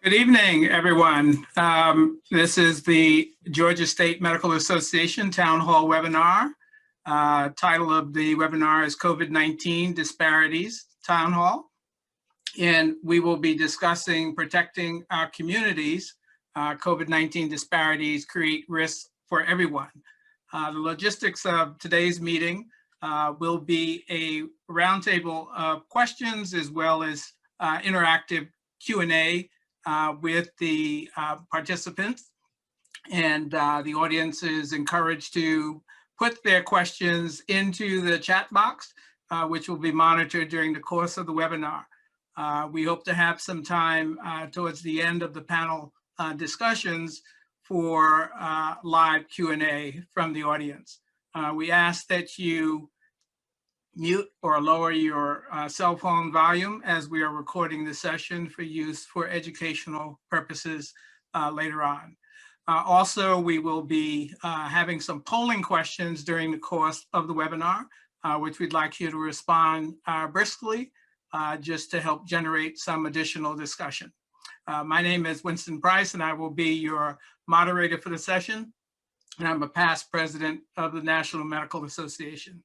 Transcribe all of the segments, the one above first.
Good evening, everyone. This is the Georgia State Medical Association Town Hall webinar. Title of the webinar is COVID-19 Disparities Town Hall. And we will be discussing protecting our communities. COVID-19 disparities create risks for everyone. The logistics of today's meeting will be a roundtable of questions as well as interactive Q&A with the participants, and the audience is encouraged to put their questions into the chat box, which will be monitored during the course of the webinar. We hope to have some time towards the end of the panel discussions for live Q&A from the audience. We ask that you mute or lower your cell phone volume as we are recording the session for use for educational purposes later on. Also, we will be having some polling questions during the course of the webinar, which we'd like you to respond briskly, just to help generate some additional discussion. My name is Winston Price, and I will be your moderator for the session, and I'm a past president of the National Medical Association.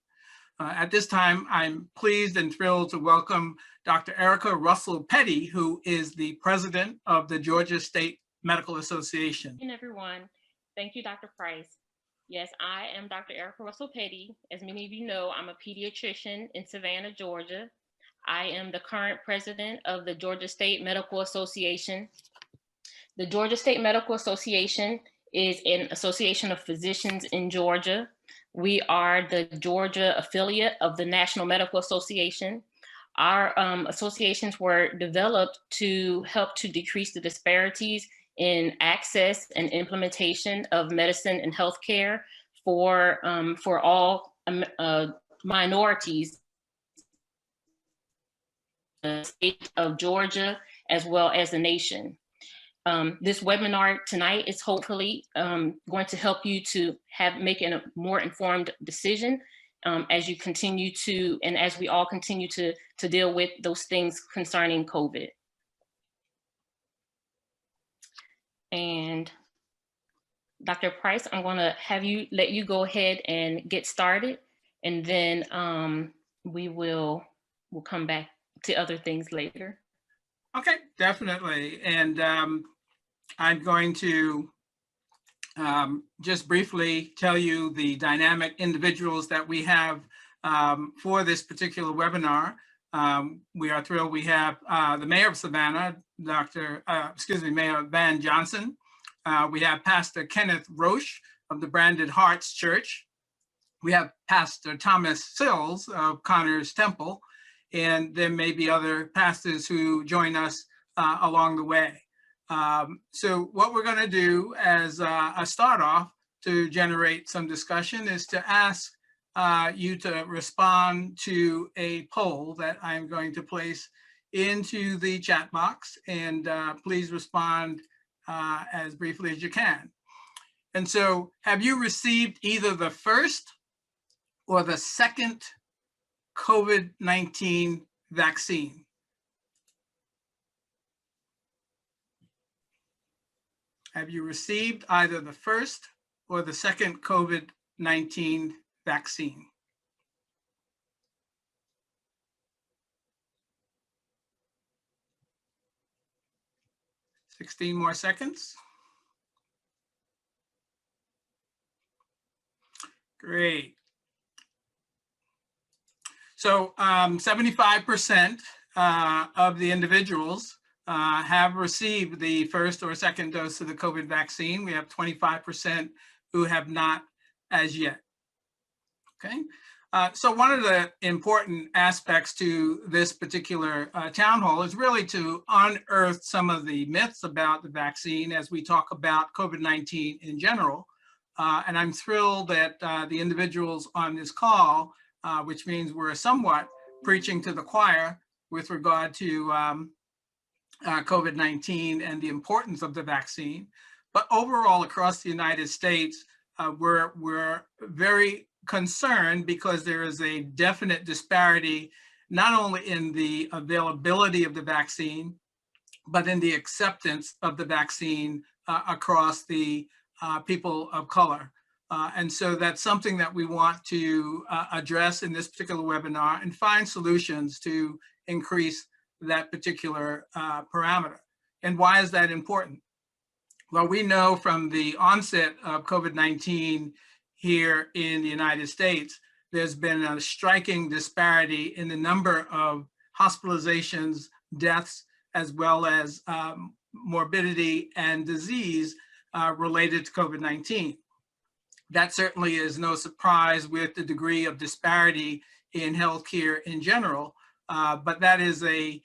At this time, I'm pleased and thrilled to welcome Dr. Erica Russell Petty, who is the president of the Georgia State Medical Association. Hey everyone, thank you, Dr. Price. Yes, I am Dr. Erica Russell Petty. As many of you know, I'm a pediatrician in Savannah, Georgia. I am the current president of the Georgia State Medical Association. The Georgia State Medical Association is an association of physicians in Georgia. We are the Georgia affiliate of the National Medical Association. Our associations were developed to help to decrease the disparities in access and implementation of medicine and healthcare for all minorities in the state of Georgia, as well as the nation. This webinar tonight is hopefully going to help you to make a more informed decision as you continue to, and as we all continue to deal with those things concerning COVID. And Dr. Price, I'm going to let you go ahead and get started, and then we'll come back to other things later. Okay, definitely. And I'm going to just briefly tell you the dynamic individuals that we have for this particular webinar. We are thrilled we have the Mayor of Savannah, Mayor Van Johnson. We have Pastor Kenneth Roche of the Branded Hearts Church. We have Pastor Thomas Sills of Connors Temple, and there may be other pastors who join us along the way. So what we're going to do as a start off to generate some discussion is to ask you to respond to a poll that I'm going to place into the chat box, and please respond as briefly as you can. And so, have you received either the first or the second COVID-19 vaccine? Have you received either the first or the second COVID-19 vaccine? Sixteen more seconds. Great. So 75% of the individuals have received the first or second dose of the COVID vaccine. We have 25% who have not as yet. Okay. So one of the important aspects to this particular town hall is really to unearth some of the myths about the vaccine as we talk about COVID-19 in general. And I'm thrilled that the individuals on this call, which means we're somewhat preaching to the choir with regard to COVID-19 and the importance of the vaccine. But overall, across the United States, we're very concerned because there is a definite disparity, not only in the availability of the vaccine, but in the acceptance of the vaccine across the people of color. And so that's something that we want to address in this particular webinar and find solutions to increase that particular parameter. And why is that important? Well, we know from the onset of COVID-19 here in the United States, there's been a striking disparity in the number of hospitalizations, deaths, as well as morbidity and disease related to COVID-19. That certainly is no surprise with the degree of disparity in healthcare in general, but that is a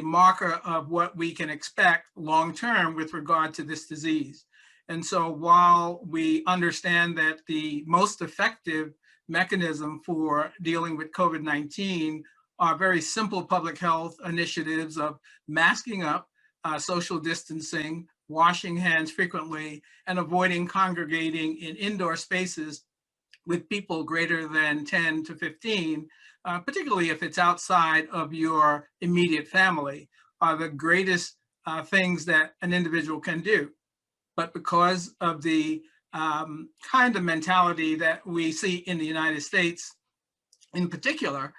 marker of what we can expect long-term with regard to this disease. And so while we understand that the most effective mechanism for dealing with COVID-19 are very simple public health initiatives of masking up, social distancing, washing hands frequently, and avoiding congregating in indoor spaces with people greater than 10 to 15, particularly if it's outside of your immediate family, are the greatest things that an individual can do. But because of the kind of mentality that we see in the United States in particular,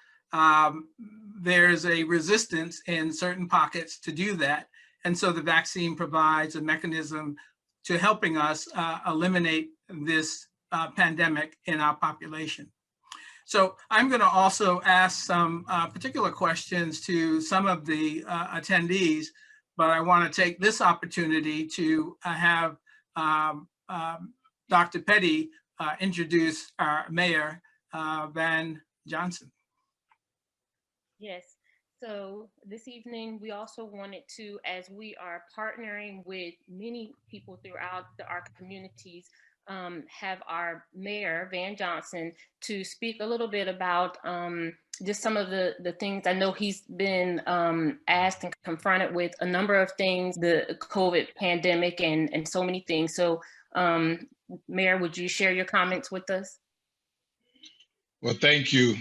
there's a resistance in certain pockets to do that. And so the vaccine provides a mechanism to helping us eliminate this pandemic in our population. So I'm going to also ask some particular questions to some of the attendees, but I want to take this opportunity to have Dr. Petty introduce our Mayor, Van Johnson. Yes. So this evening, we also wanted to, as we are partnering with many people throughout our communities, have our Mayor, Van Johnson, to speak a little bit about just some of the things. I know he's been asked and confronted with a number of things, the COVID pandemic and so many things. So Mayor, would you share your comments with us? Well, thank you.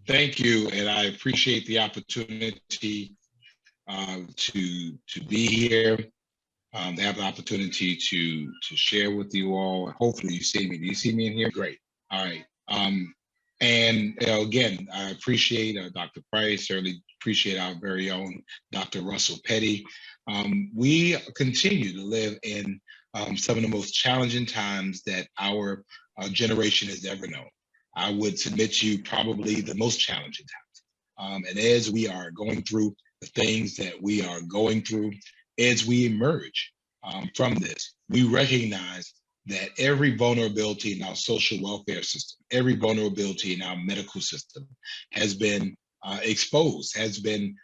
Thank you, and I appreciate the opportunity to be here, to have the opportunity to share with you all. Hopefully you see me. Do you see me in here? Great. All right. And again, I appreciate Dr. Price, certainly appreciate our very own Dr. Russell Petty. We continue to live in some of the most challenging times that our generation has ever known. I would submit to you probably the most challenging times. And as we are going through the things that we are going through, as we emerge from this, we recognize that every vulnerability in our social welfare system, every vulnerability in our medical system has been exposed, has been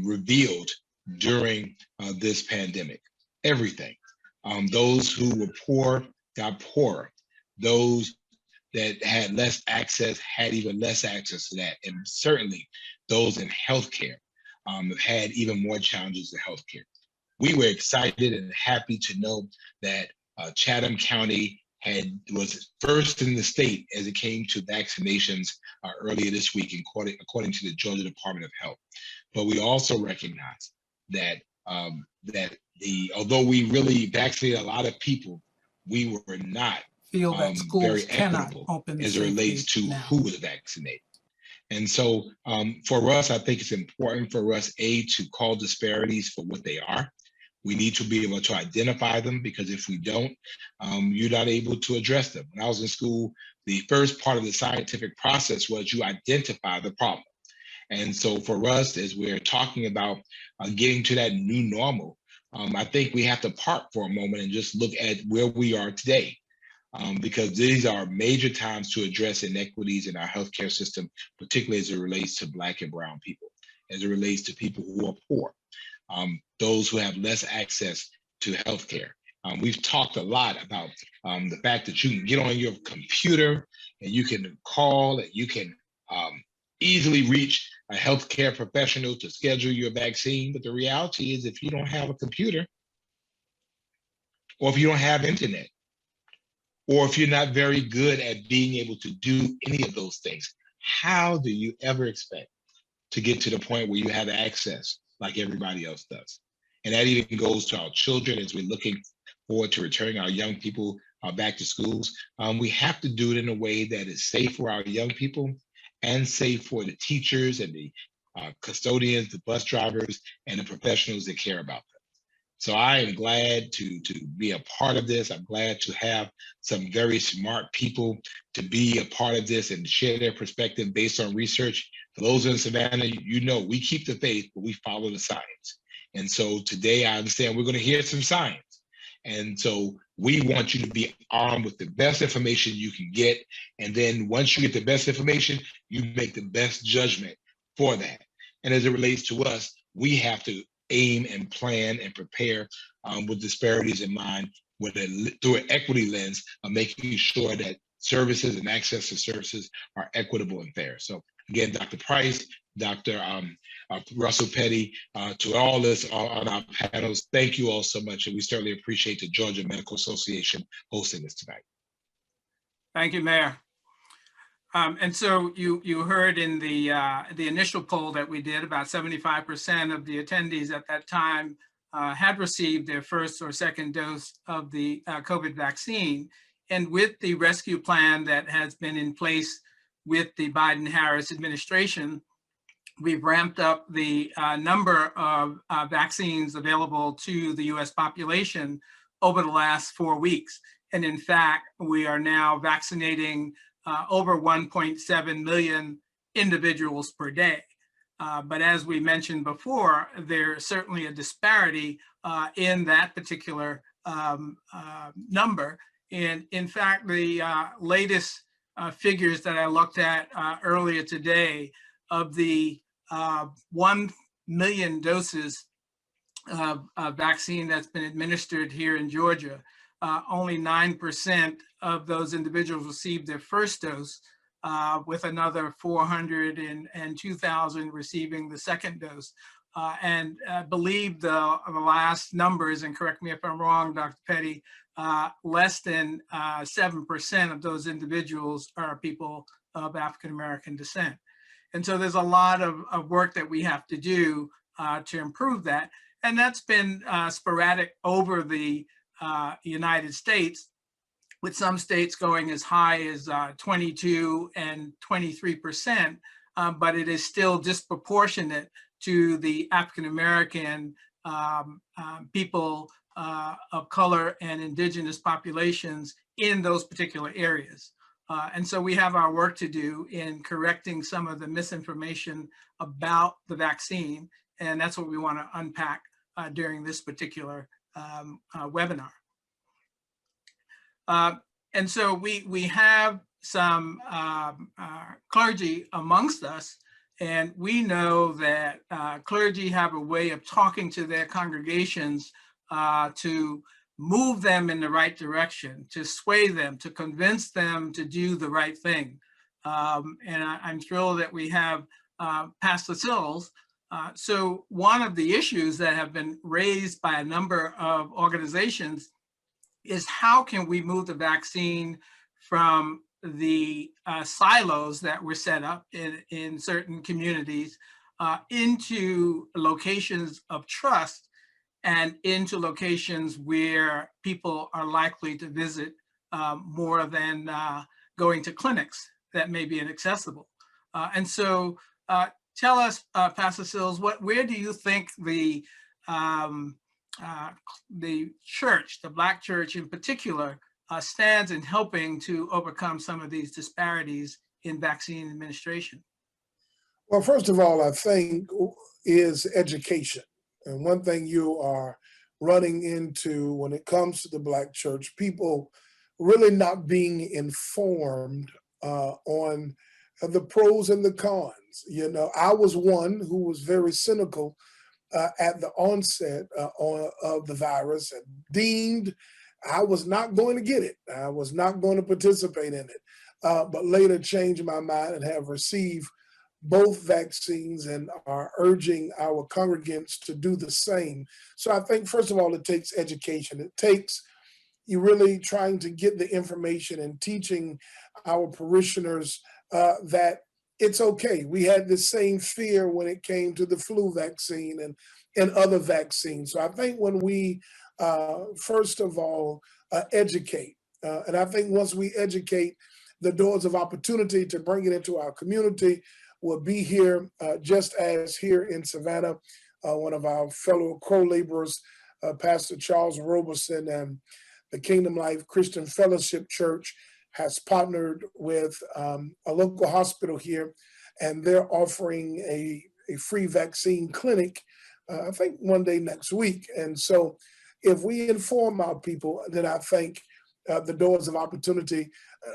revealed during this pandemic. Everything. Those who were poor got poorer. Those that had less access had even less access to that. And certainly those in healthcare have had even more challenges in healthcare. We were excited and happy to know that Chatham County was first in the state as it came to vaccinations earlier this week, according to the Georgia Department of Health. But we also recognize that although we really vaccinated a lot of people, we were not feel that schools very cannot equitable open as it relates to now. who was vaccinated. And so for us, I think it's important for us, A, to call disparities for what they are, We need to be able to identify them, because if we don't, you're not able to address them. When I was in school, the first part of the scientific process was you identify the problem. And so for us, as we're talking about getting to that new normal, I think we have to park for a moment and just look at where we are today. Because these are major times to address inequities in our healthcare system, particularly as it relates to Black and brown people, as it relates to people who are poor, those who have less access to healthcare. We've talked a lot about the fact that you can get on your computer and you can call and you can easily reach a healthcare professional to schedule your vaccine. But the reality is, if you don't have a computer, or if you don't have internet, or if you're not very good at being able to do any of those things, how do you ever expect to get to the point where you have access like everybody else does? And that even goes to our children as we're looking forward to returning our young people back to schools. We have to do it in a way that is safe for our young people and safe for the teachers and the custodians, the bus drivers, and the professionals that care about them. So I am glad to be a part of this. I'm glad to have some very smart people to be a part of this and share their perspective based on research. For those in Savannah, you know, we keep the faith, but we follow the science. And so today I understand we're going to hear some science. And so we want you to be armed with the best information you can get. And then once you get the best information, you make the best judgment for that. And as it relates to us, we have to aim and plan and prepare with disparities in mind, through an equity lens of making sure that services and access to services are equitable and fair. So again, Dr. Price, Dr. Russell Petty, to all this on our panels, thank you all so much. And we certainly appreciate the Georgia Medical Association hosting this tonight. Thank you, Mayor. And so you heard in the initial poll that we did, about 75% of the attendees at that time had received their first or second dose of the COVID vaccine. And with the rescue plan that has been in place with the Biden-Harris administration, we've ramped up the number of vaccines available to the US population over the last 4 weeks. And in fact, we are now vaccinating over 1.7 million individuals per day. But as we mentioned before, there's certainly a disparity in that particular number. And in fact, the latest figures that I looked at earlier today, of the 1 million doses of vaccine that's been administered here in Georgia, only 9% of those individuals received their first dose, with another 402,000 receiving the second dose. And I believe the last numbers, and correct me if I'm wrong, Dr. Petty, less than 7% of those individuals are people of African-American descent. And so there's a lot of work that we have to do to improve that. And that's been sporadic over the United States, with some states going as high as 22 and 23%, but it is still disproportionate to the African-American people of color and indigenous populations in those particular areas. And so we have our work to do in correcting some of the misinformation about the vaccine, and that's what we want to unpack during this particular webinar. And so we have some clergy amongst us, and we know that clergy have a way of talking to their congregations to move them in the right direction, to sway them, to convince them to do the right thing. And I'm thrilled that we have Pastor Sills. So one of the issues that have been raised by a number of organizations is, how can we move the vaccine from the silos that were set up in certain communities into locations of trust and into locations where people are likely to visit more than going to clinics that may be inaccessible. And so tell us, Pastor Sills, where do you think the the church, the Black church in particular, stands in helping to overcome some of these disparities in vaccine administration? Well, first of all, I think is education. And one thing you are running into when it comes to the Black church, people really not being informed on the pros and the cons. You know, I was one who was very cynical at the onset of the virus and deemed I was not going to get it. I was not going to participate in it, but later changed my mind and have received both vaccines and are urging our congregants to do the same. So I think, first of all, it takes education. It takes you really trying to get the information and teaching our parishioners that it's okay. We had the same fear when it came to the flu vaccine and other vaccines. So I think when we, first of all, educate, and I think once we educate, the doors of opportunity to bring it into our community will be here, just as here in Savannah, one of our fellow co-laborers, Pastor Charles Robeson and the Kingdom Life Christian Fellowship Church has partnered with a local hospital here, and they're offering a free vaccine clinic, I think one day next week. And so if we inform our people, then I think the doors of opportunity,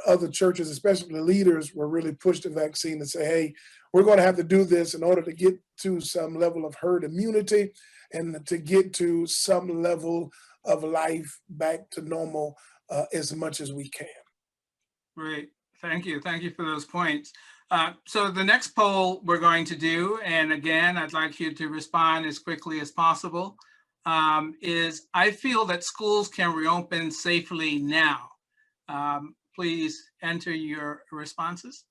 other churches, especially the leaders, will really push the vaccine and say, hey, we're going to have to do this in order to get to some level of herd immunity and to get to some level of life back to normal as much as we can. Great. Thank you. Thank you for those points. So the next poll we're going to do, and again, I'd like you to respond as quickly as possible, is I feel that schools can reopen safely now. Please enter your responses.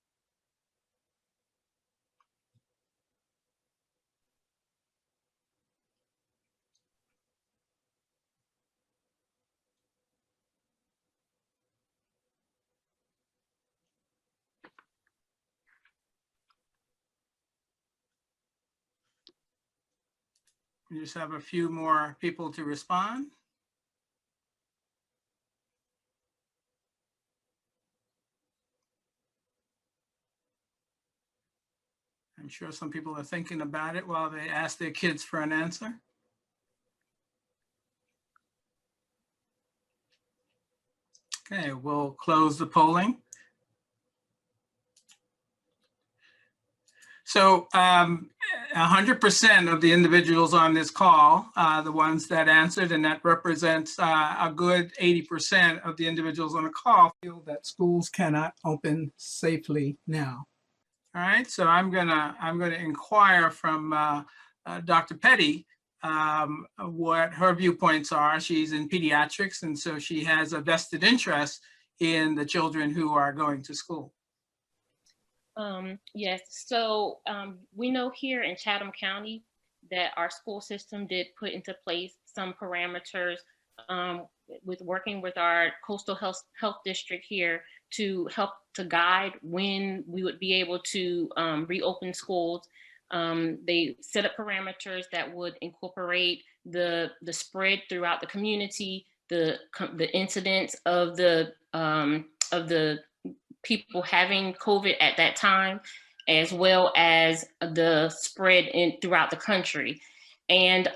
We just have a few more people to respond. I'm sure some people are thinking about it while they ask their kids for an answer. Okay, we'll close the polling. So 100% of the individuals on this call, the ones that answered, and that represents a good 80% of the individuals on the call, feel that schools cannot open safely now. All right, so I'm gonna inquire from Dr. Petty what her viewpoints are. She's in pediatrics, and so she has a vested interest in the children who are going to school. Yes, so we know here in Chatham County that our school system did put into place some parameters with working with our coastal health district here to help to guide when we would be able to reopen schools. They set up parameters that would incorporate the spread throughout the community, the incidence of the people having COVID at that time, as well as the spread throughout the country. And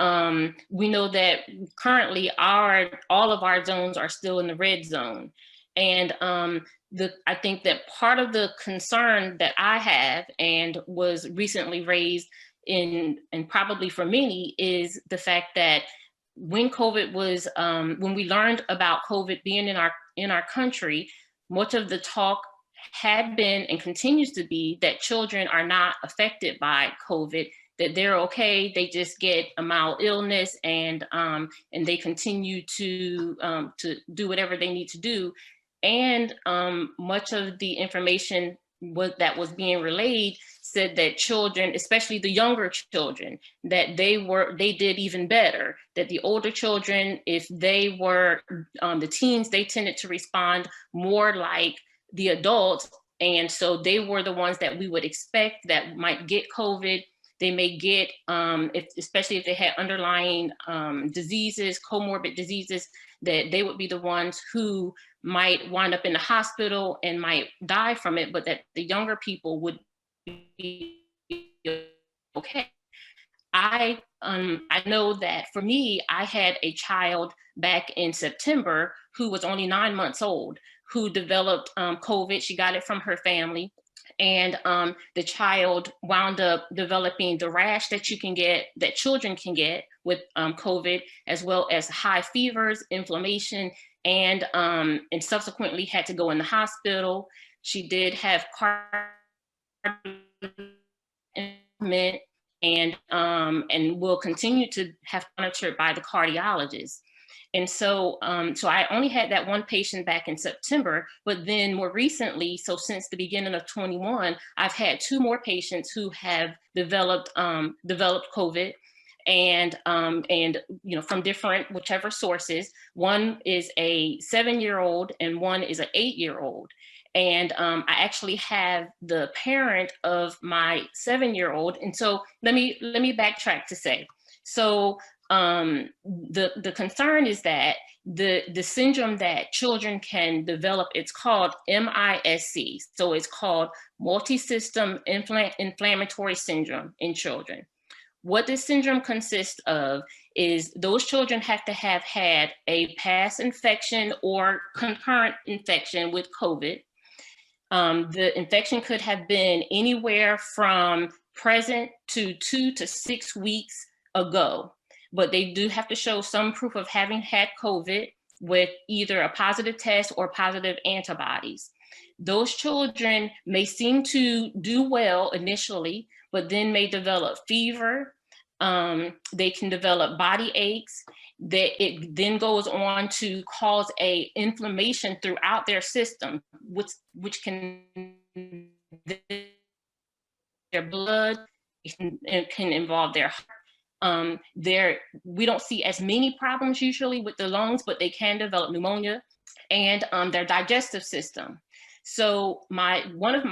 we know that currently all of our zones are still in the red zone. And I think that part of the concern that I have and was recently raised and probably for many is the fact that when COVID was, when we learned about COVID being in our country, much of the talk had been and continues to be that children are not affected by COVID, that they're okay, they just get a mild illness and they continue to do whatever they need to do. And much of the information that was being relayed said that children, especially the younger children, that they did even better, that the older children, if they were the teens, they tended to respond more like the adults. And so they were the ones that we would expect that might get COVID. they may get, especially if they had underlying diseases, comorbid diseases, that they would be the ones who might wind up in the hospital and might die from it, but that the younger people would be okay. I know that for me, I had a child back in September who was only 9 months old, who developed COVID. She got it from her family. And the child wound up developing the rash that you can get, that children can get with COVID, as well as high fevers, inflammation, and subsequently had to go in the hospital. She did have and will continue to have monitored by the cardiologist. And so I only had that one patient back in September, but then more recently, so since the beginning of 21, I've had 2 more patients who have developed COVID, and from different, whichever sources. One is a 7-year-old and one is an 8-year-old. And I actually have the parent of my 7-year-old. And so let me backtrack to say, so the concern is that the syndrome that children can develop, it's called MISC. So it's called multi-system inflammatory syndrome in children. What this syndrome consists of is those children have to have had a past infection or concurrent infection with COVID. The infection could have been anywhere from present to 2 to 6 weeks ago, but they do have to show some proof of having had COVID with either a positive test or positive antibodies. Those children may seem to do well initially, but then may develop fever. They can develop body aches. That it then goes on to cause a inflammation throughout their system, which can their blood, it can involve their heart. We don't see as many problems usually with the lungs, but they can develop pneumonia and their digestive system. So one of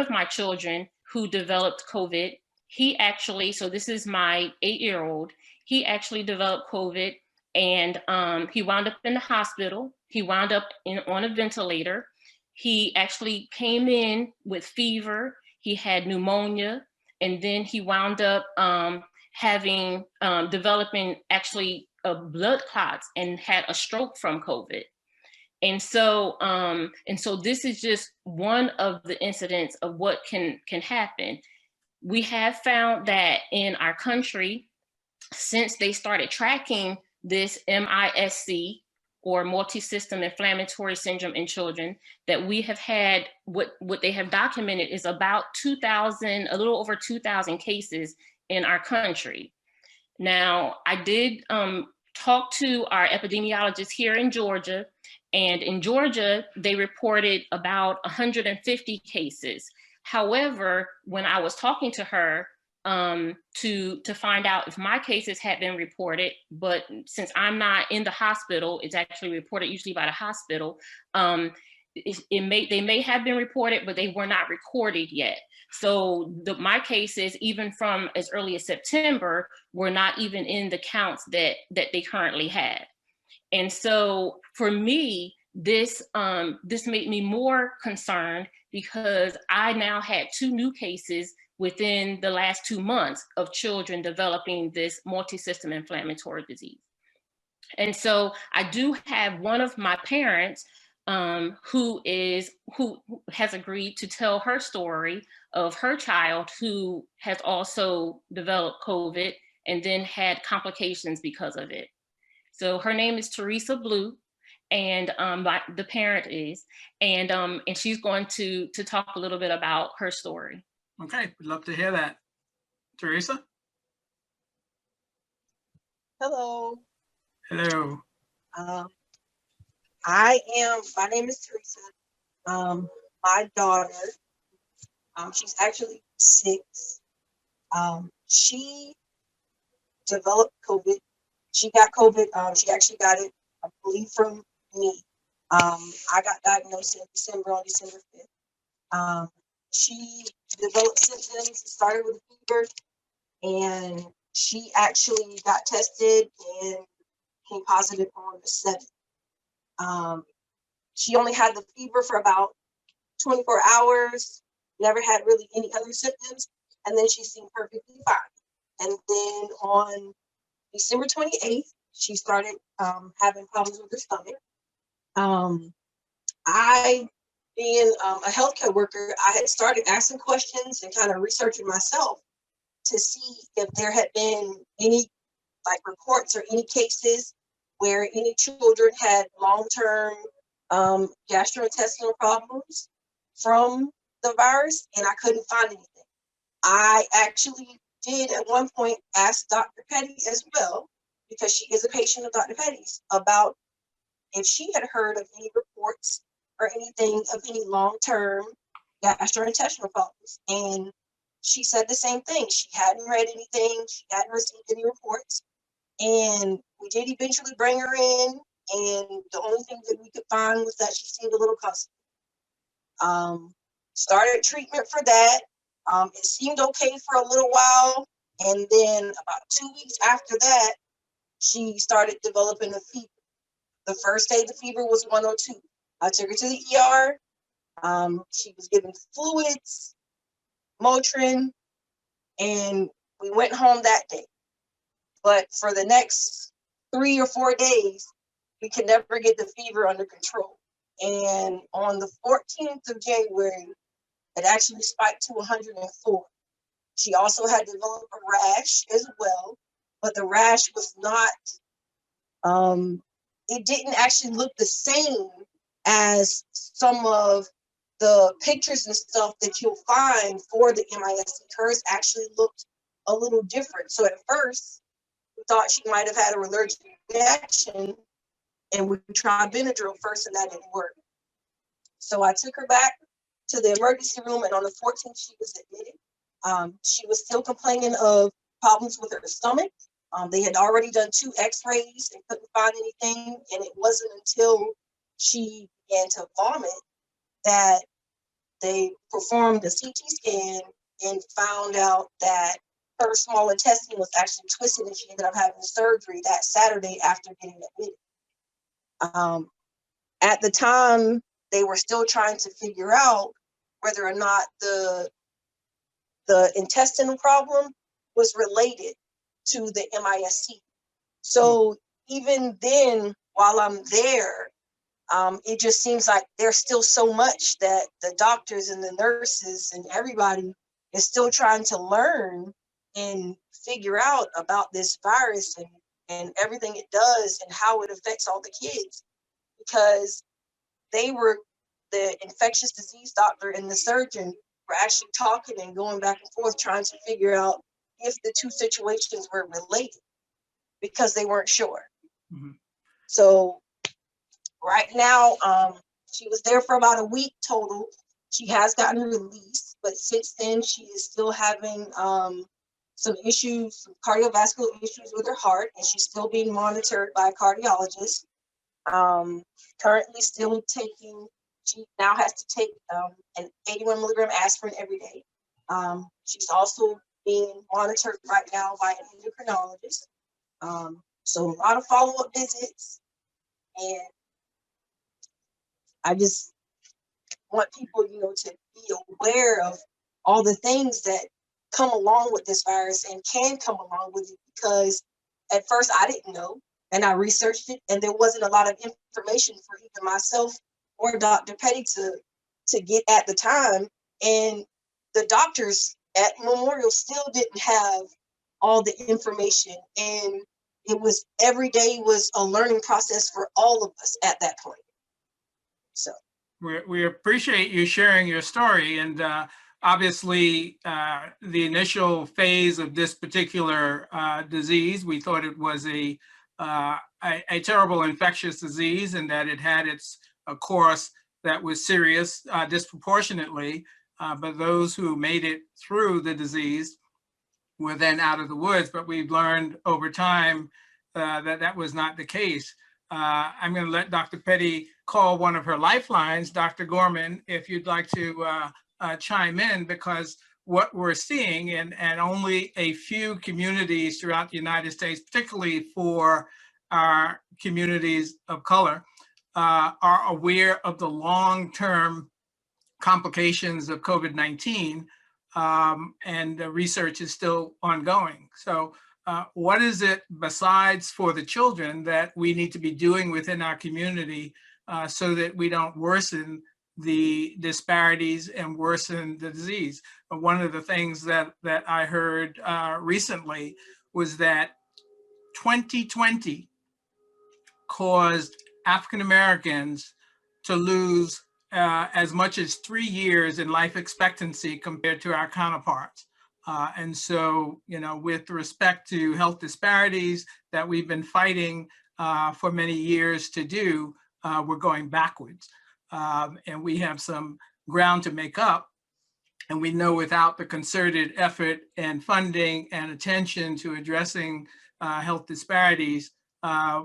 my children who developed COVID, he actually, so this is my 8-year-old, he actually developed COVID, and he wound up in the hospital. He wound up on a ventilator. He actually came in with fever. He had pneumonia, and then he wound up developing actually blood clots and had a stroke from COVID. And so this is just one of the incidents of what can happen. We have found that in our country, since they started tracking this MISC, or multi-system inflammatory syndrome in children, that we have had, what they have documented is about 2,000, a little over 2,000 cases in our country. Now, I did talk to our epidemiologist here in Georgia, and in Georgia, they reported about 150 cases. However, when I was talking to her to find out if my cases had been reported, but since I'm not in the hospital, it's actually reported usually by the hospital, they may have been reported, but they were not recorded yet. So my cases, even from as early as September, were not even in the counts that they currently had. And so for me, this made me more concerned, because I now had 2 new cases within the last 2 months of children developing this multi-system inflammatory disease. And so I do have one of my parents who has agreed to tell her story of her child who has also developed COVID and then had complications because of it. So her name is Teresa Blue, and the parent is, and she's going to talk a little bit about her story. Okay, we'd love to hear that. Teresa? Hello. Hello. My name is Teresa. My daughter, she's actually 6. She developed COVID. She got COVID. She actually got it, I believe, from me. I got diagnosed in December, on December 5th. She developed symptoms. It started with a fever. and she actually got tested and came positive on the 7th. She only had the fever for about 24 hours, never had really any other symptoms, and then she seemed perfectly fine. And then on December 28th, she started having problems with her stomach. I, being a healthcare worker, I had started asking questions and kind of researching myself to see if there had been any reports or any cases where any children had long-term gastrointestinal problems from the virus, and I couldn't find anything. I actually did at one point ask Dr. Petty as well, because she is a patient of Dr. Petty's, about if she had heard of any reports or anything of any long-term gastrointestinal problems. And she said the same thing. She hadn't read anything. She hadn't received any reports. And we did eventually bring her in. And the only thing that we could find was that she seemed a little constipated. Started treatment for that. It seemed okay for a little while. And then about 2 weeks after that, she started developing a fever. The first day the fever was 102. I took her to the ER. She was given fluids, Motrin, and we went home that day. But for the next 3 or 4 days, we could never get the fever under control. And on the 14th of January, it actually spiked to 104. She also had developed a rash as well, but the rash was not, it didn't actually look the same as some of the pictures and stuff that you'll find for the MIS. Hers actually looked a little different. So at first, we thought she might have had an allergic reaction, and we tried Benadryl first, and that didn't work. So I took her back to the emergency room, and on the 14th, she was admitted. She was still complaining of problems with her stomach. They had already done 2 x-rays and couldn't find anything, and it wasn't until she began to vomit that they performed a CT scan and found out that her small intestine was actually twisted, and she ended up having surgery that Saturday after getting admitted. At the time, they were still trying to figure out whether or not the intestinal problem was related to the MISC. So even then, while I'm there, it just seems like there's still so much that the doctors and the nurses and everybody is still trying to learn and figure out about this virus and everything it does and how it affects all the kids. Because the infectious disease doctor and the surgeon were actually talking and going back and forth trying to figure out if the 2 situations were related, because they weren't sure. Mm-hmm. So right now, she was there for about a week total. She has gotten released, but since then she is still having some issues, some cardiovascular issues with her heart, and she's still being monitored by a cardiologist. Currently still taking, she now has to take an 81 milligram aspirin every day. She's also being monitored right now by an endocrinologist. So a lot of follow-up visits, and I just want people, to be aware of all the things that come along with this virus and can come along with it, because at first I didn't know, and I researched it, and there wasn't a lot of information for either myself or Dr. Petty to get at the time. And the doctors at Memorial still didn't have all the information. And it was, every day was a learning process for all of us at that point. So. We appreciate you sharing your story. And obviously, the initial phase of this particular disease, we thought it was a terrible infectious disease, and that it had its course that was serious disproportionately. But those who made it through the disease were then out of the woods. But we've learned over time that was not the case. I'm going to let Dr. Petty call one of her lifelines, Dr. Gorman, if you'd like to chime in, because what we're seeing, and only a few communities throughout the United States, particularly for our communities of color, are aware of the long-term complications of COVID-19, and the research is still ongoing. So what is it besides for the children that we need to be doing within our community so that we don't worsen the disparities and worsen the disease? One of the things that I heard recently was that 2020 caused African Americans to lose as much as 3 years in life expectancy compared to our counterparts. And so, you know, with respect to health disparities that we've been fighting for many years to do, we're going backwards. And we have some ground to make up. And we know without the concerted effort and funding and attention to addressing health disparities,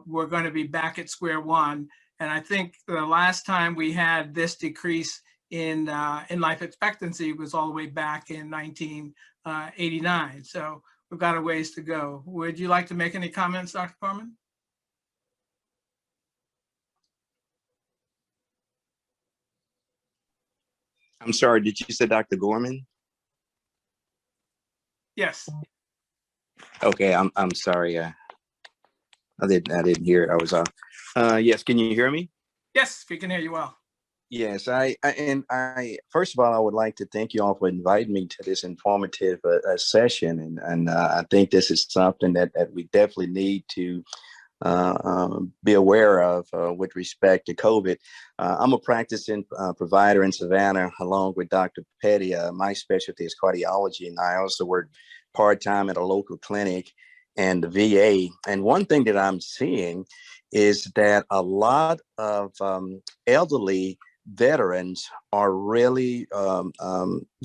we're going to be back at square one. And I think the last time we had this decrease in life expectancy was all the way back in 1989. So we've got a ways to go. Would you like to make any comments, Dr. Corman? I'm sorry, did you say Dr. Gorman? Yes. Okay, I'm sorry. I didn't hear it. I was off. Yes, can you hear me? Yes, we can hear you well. Yes, I first of all, I would like to thank you all for inviting me to this informative session, and I think this is something that we definitely need to be aware of with respect to COVID. I'm a practicing provider in Savannah, along with Dr. Petty. My specialty is cardiology, and I also work part-time at a local clinic and the VA. And one thing that I'm seeing is that a lot of elderly veterans are really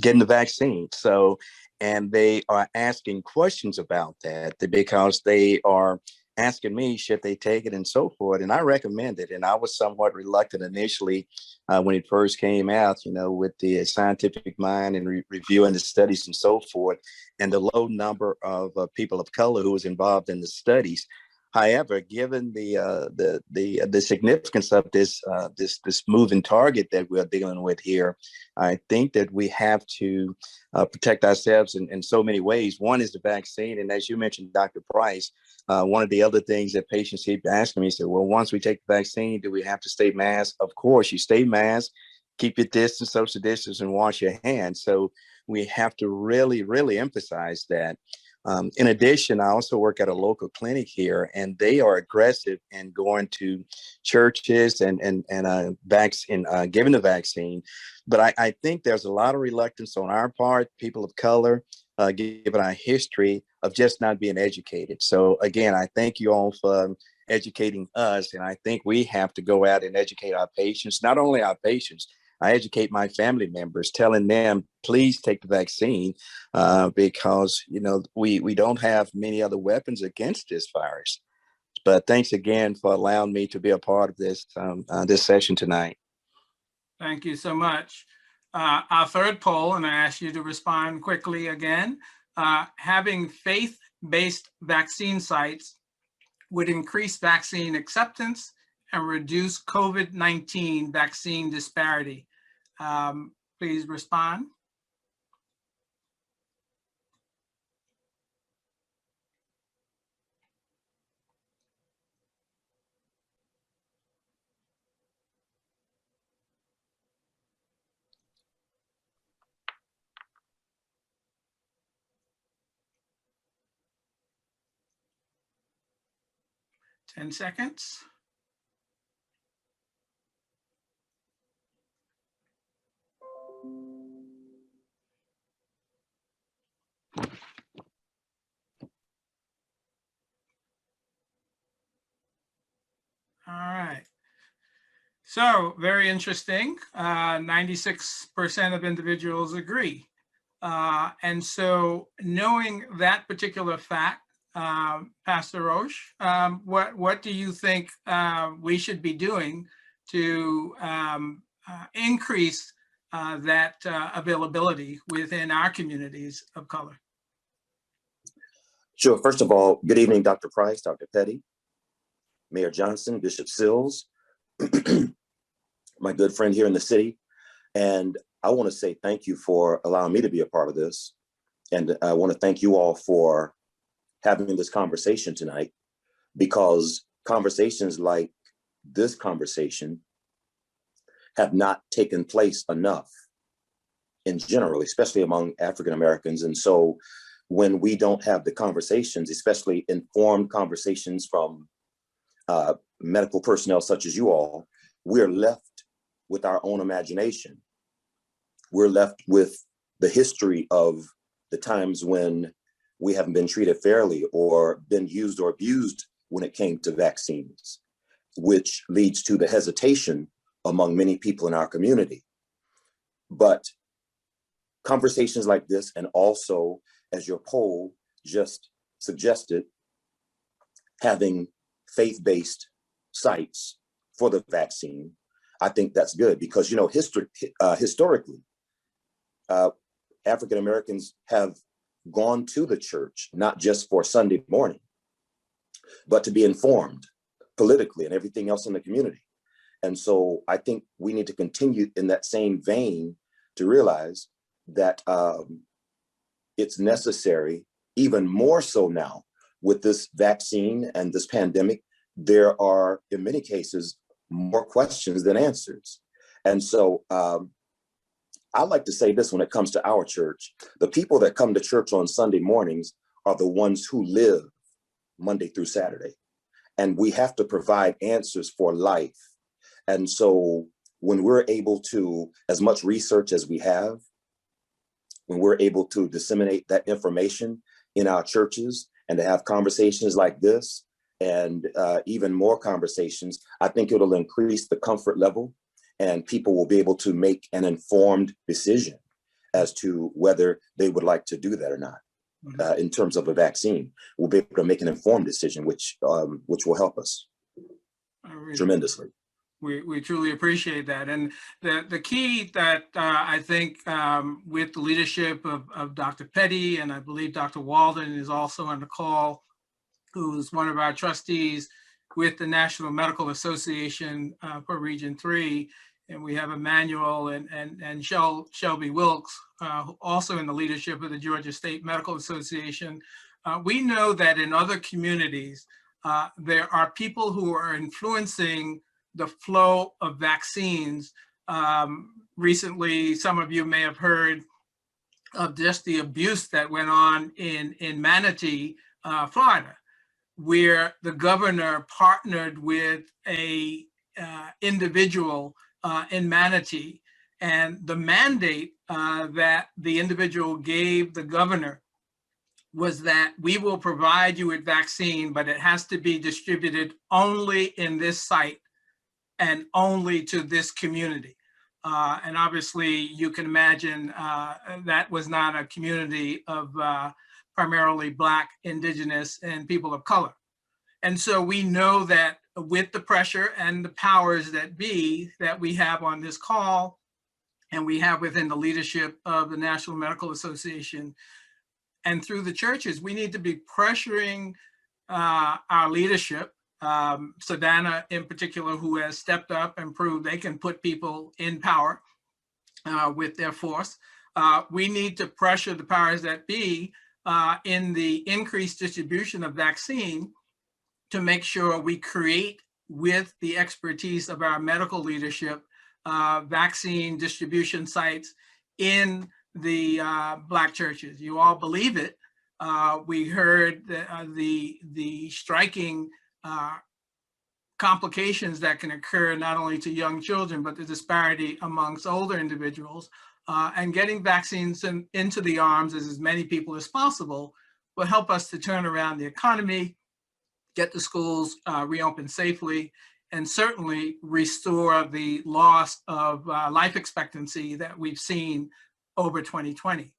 getting the vaccine. So, and they are asking questions about that because they are asking me, should they take it and so forth. And I recommend it. And I was somewhat reluctant initially when it first came out, you know, with the scientific mind and reviewing the studies and so forth, and the low number of people of color who was involved in the studies. However, given the significance of this moving target that we're dealing with here, I think that we have to protect ourselves in so many ways. One is the vaccine, and as you mentioned, Dr. Price, one of the other things that patients keep asking me is, well, once we take the vaccine, do we have to stay masked? Of course, you stay masked, keep your distance, social distance, and wash your hands. So we have to really, really emphasize that. In addition, I also work at a local clinic here, and they are aggressive in going to churches and giving the vaccine. But I think there's a lot of reluctance on our part, people of color, given our history of just not being educated. So again, I thank you all for educating us, and I think we have to go out and educate our patients, not only our patients. I educate my family members, telling them, please take the vaccine because, you know, we don't have many other weapons against this virus. But thanks again for allowing me to be a part of this session tonight. Thank you so much. Our third poll, and I ask you to respond quickly again, having faith-based vaccine sites would increase vaccine acceptance and reduce COVID-19 vaccine disparity. Please respond. Ten seconds. All right. So very interesting. 96% of individuals agree. And so knowing that particular fact, Pastor Roche, what do you think we should be doing to increase that availability within our communities of color? Sure. First of all, good evening, Dr. Price, Dr. Petty, Mayor Johnson, Bishop Sills, my good friend here in the city. And I want to say thank you for allowing me to be a part of this. And I want to thank you all for having this conversation tonight, because conversations like this conversation have not taken place enough in general, especially among African Americans. And so when we don't have the conversations, especially informed conversations from medical personnel such as you all, we're left with our own imagination. We're left with the history of the times when we haven't been treated fairly or been used or abused when it came to vaccines, which leads to the hesitation among many people in our community. But conversations like this, and also, as your poll just suggested, having faith-based sites for the vaccine, I think that's good, because, you know, historically, African Americans have gone to the church, not just for Sunday morning, but to be informed politically and everything else in the community. And so I think we need to continue in that same vein to realize that it's necessary, even more so now with this vaccine and this pandemic. There are, in many cases, more questions than answers. And so I like to say this when it comes to our church: the people that come to church on Sunday mornings are the ones who live Monday through Saturday. And we have to provide answers for life. And so when we're able to, as much research as we have, when we're able to disseminate that information in our churches and to have conversations like this, and even more conversations, I think it'll increase the comfort level, and people will be able to make an informed decision as to whether they would like to do that or not. In terms of a vaccine, we'll be able to make an informed decision, which will help us tremendously. We truly appreciate that. And the key that I think with the leadership of Dr. Petty, and I believe Dr. Walden is also on the call, who's one of our trustees with the National Medical Association for Region 3. And we have Emmanuel and Shelby Wilkes, also in the leadership of the Georgia State Medical Association. We know that in other communities, there are people who are influencing the flow of vaccines. Recently, some of you may have heard of just the abuse that went on in Manatee, Florida, where the governor partnered with a individual in Manatee, and the mandate that the individual gave the governor was that we will provide you with vaccine, but it has to be distributed only in this site and only to this community. And obviously you can imagine that was not a community of primarily Black, Indigenous, and people of color. And so we know that with the pressure and the powers that be that we have on this call, and we have within the leadership of the National Medical Association and through the churches, we need to be pressuring our leadership, Savannah in particular, who has stepped up and proved they can put people in power with their force. We need to pressure the powers that be in the increased distribution of vaccine to make sure we create, with the expertise of our medical leadership, vaccine distribution sites in the Black churches. You all believe it. We heard the striking complications that can occur not only to young children, but the disparity amongst older individuals. And getting vaccines into the arms of as many people as possible will help us to turn around the economy, get the schools reopened safely, and certainly restore the loss of life expectancy that we've seen over 2020.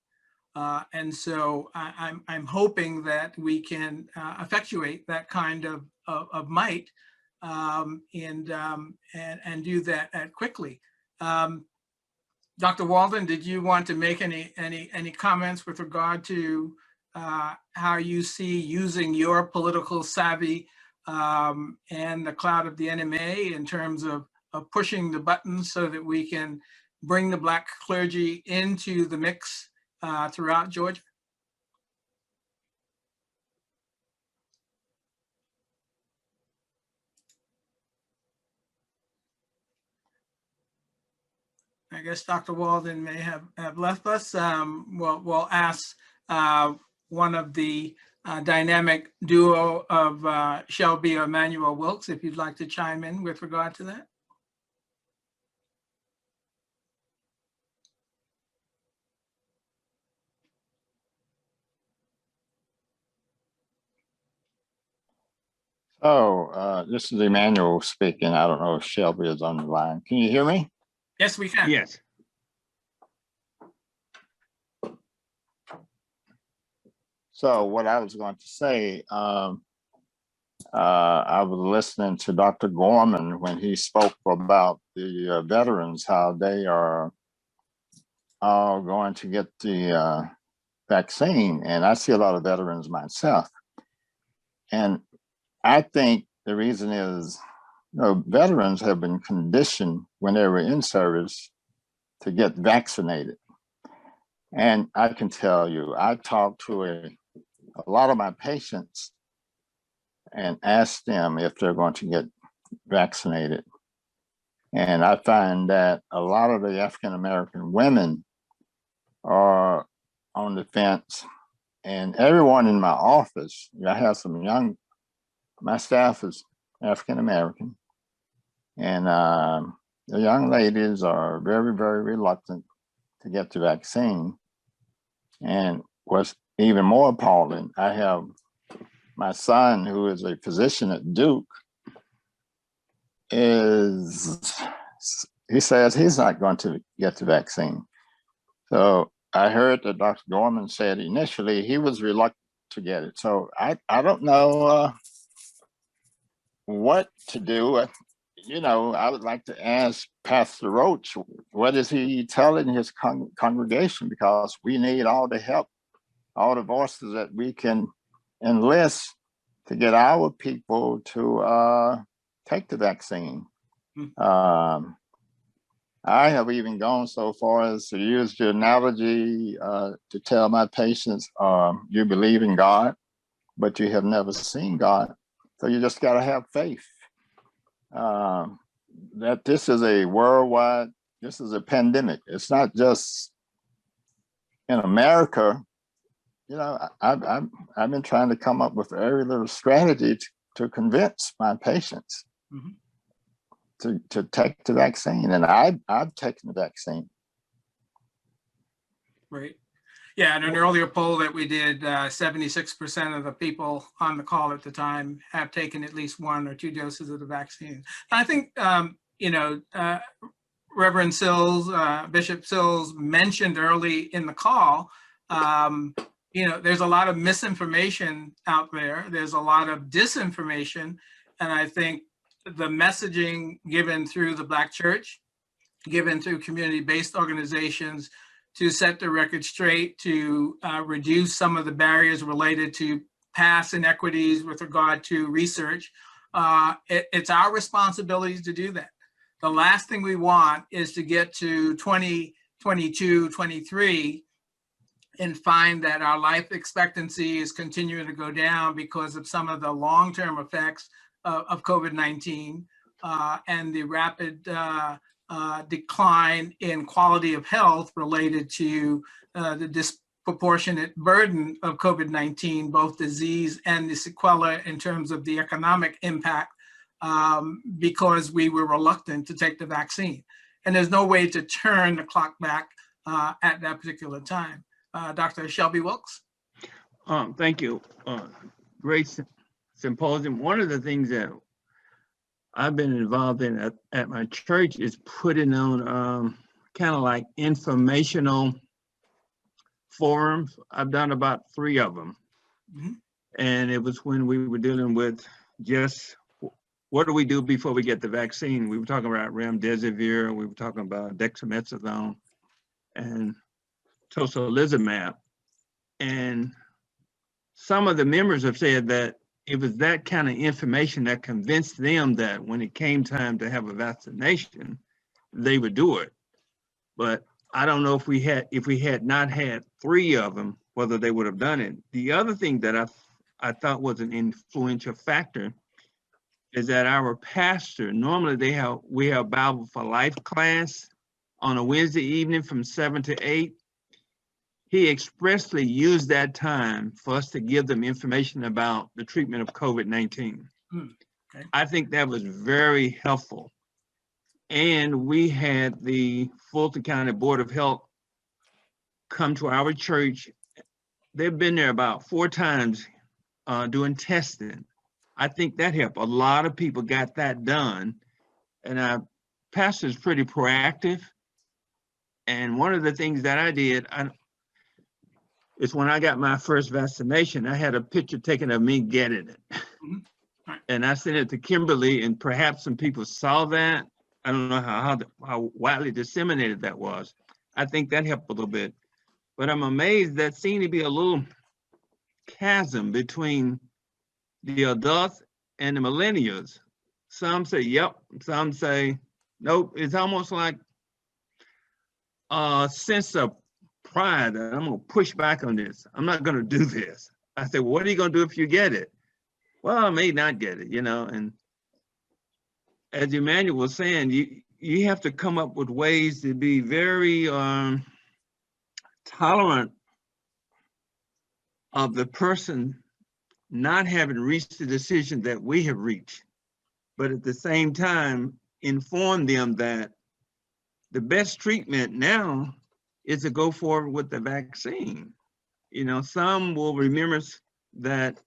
And so I'm hoping that we can effectuate that kind of might and do that quickly. Dr. Walden, did you want to make any comments with regard to how you see using your political savvy and the cloud of the NMA in terms of pushing the buttons so that we can bring the Black clergy into the mix throughout Georgia? I guess Dr. Walden may have left us. We'll ask one of the dynamic duo of Shelby or Emmanuel Wilkes, if you'd like to chime in with regard to that. Oh, this is Emmanuel speaking. I don't know if Shelby is on the line. Can you hear me? Yes, we can. Yes. So what I was going to say, I was listening to Dr. Gorman when he spoke about the veterans, how they are all going to get the vaccine. And I see a lot of veterans myself. And I think the reason is, veterans have been conditioned when they were in service to get vaccinated. And I can tell you, I talked to a lot of my patients and asked them if they're going to get vaccinated. And I find that a lot of the African-American women are on the fence, and everyone in my office, I have some my staff is African-American, and the young ladies are very, very reluctant to get the vaccine. And what's even more appalling, I have my son, who is a physician at Duke, he says he's not going to get the vaccine. So I heard that Dr. Gorman said initially he was reluctant to get it. So I don't know what to do. I would like to ask Pastor Roach, what is he telling his congregation? Because we need all the help, all the voices that we can enlist to get our people to take the vaccine. I have even gone so far as to use the analogy to tell my patients, you believe in God, but you have never seen God. So you just got to have faith that this is a worldwide, this is a pandemic. It's not just in America. I've been trying to come up with every little strategy to convince my patients to take the vaccine, and I've taken the vaccine. Right. Yeah, in an earlier poll that we did, 76% of the people on the call at the time have taken at least 1 or 2 doses of the vaccine. I think, Reverend Sills, Bishop Sills mentioned early in the call, there's a lot of misinformation out there. There's a lot of disinformation. And I think the messaging given through the Black church, given through community-based organizations, to set the record straight, to reduce some of the barriers related to past inequities with regard to research. It's our responsibility to do that. The last thing we want is to get to 2022, 23 and find that our life expectancy is continuing to go down because of some of the long-term effects of COVID-19 and the rapid decline in quality of health related to the disproportionate burden of COVID-19, both disease and the sequela in terms of the economic impact, because we were reluctant to take the vaccine. And there's no way to turn the clock back at that particular time. Dr. Shelby Wilkes. Thank you. Great symposium. One of the things that I've been involved in at my church is putting on kind of like informational forums. I've done about 3 of them. And it was when we were dealing with just what do we do before we get the vaccine. We were talking about remdesivir, we were talking about dexamethasone. and tocilizumab. And some of the members have said that it was that kind of information that convinced them that when it came time to have a vaccination, they would do it. But I don't know if we had not had 3 of them, whether they would have done it. The other thing that I thought was an influential factor is that our pastor, normally we have Bible for Life class on a Wednesday evening from 7 to 8. He expressly used that time for us to give them information about the treatment of COVID-19. Okay. I think that was very helpful. And we had the Fulton County Board of Health come to our church. They've been there about 4 times doing testing. I think that helped. A lot of people got that done. And our pastor is pretty proactive. And one of the things that I did, is when I got my first vaccination, I had a picture taken of me getting it. Right. And I sent it to Kimberly, and perhaps some people saw that. I don't know how widely disseminated that was. I think that helped a little bit. But I'm amazed that seemed to be a little chasm between the adults and the millennials. Some say, yep. Some say, nope. It's almost like a sense of pride that I'm going to push back on this. I'm not going to do this. I said, well, what are you going to do if you get it? Well, I may not get it, and as Emmanuel was saying, you have to come up with ways to be very tolerant of the person not having reached the decision that we have reached, but at the same time, inform them that the best treatment now is to go forward with the vaccine. Some will remember that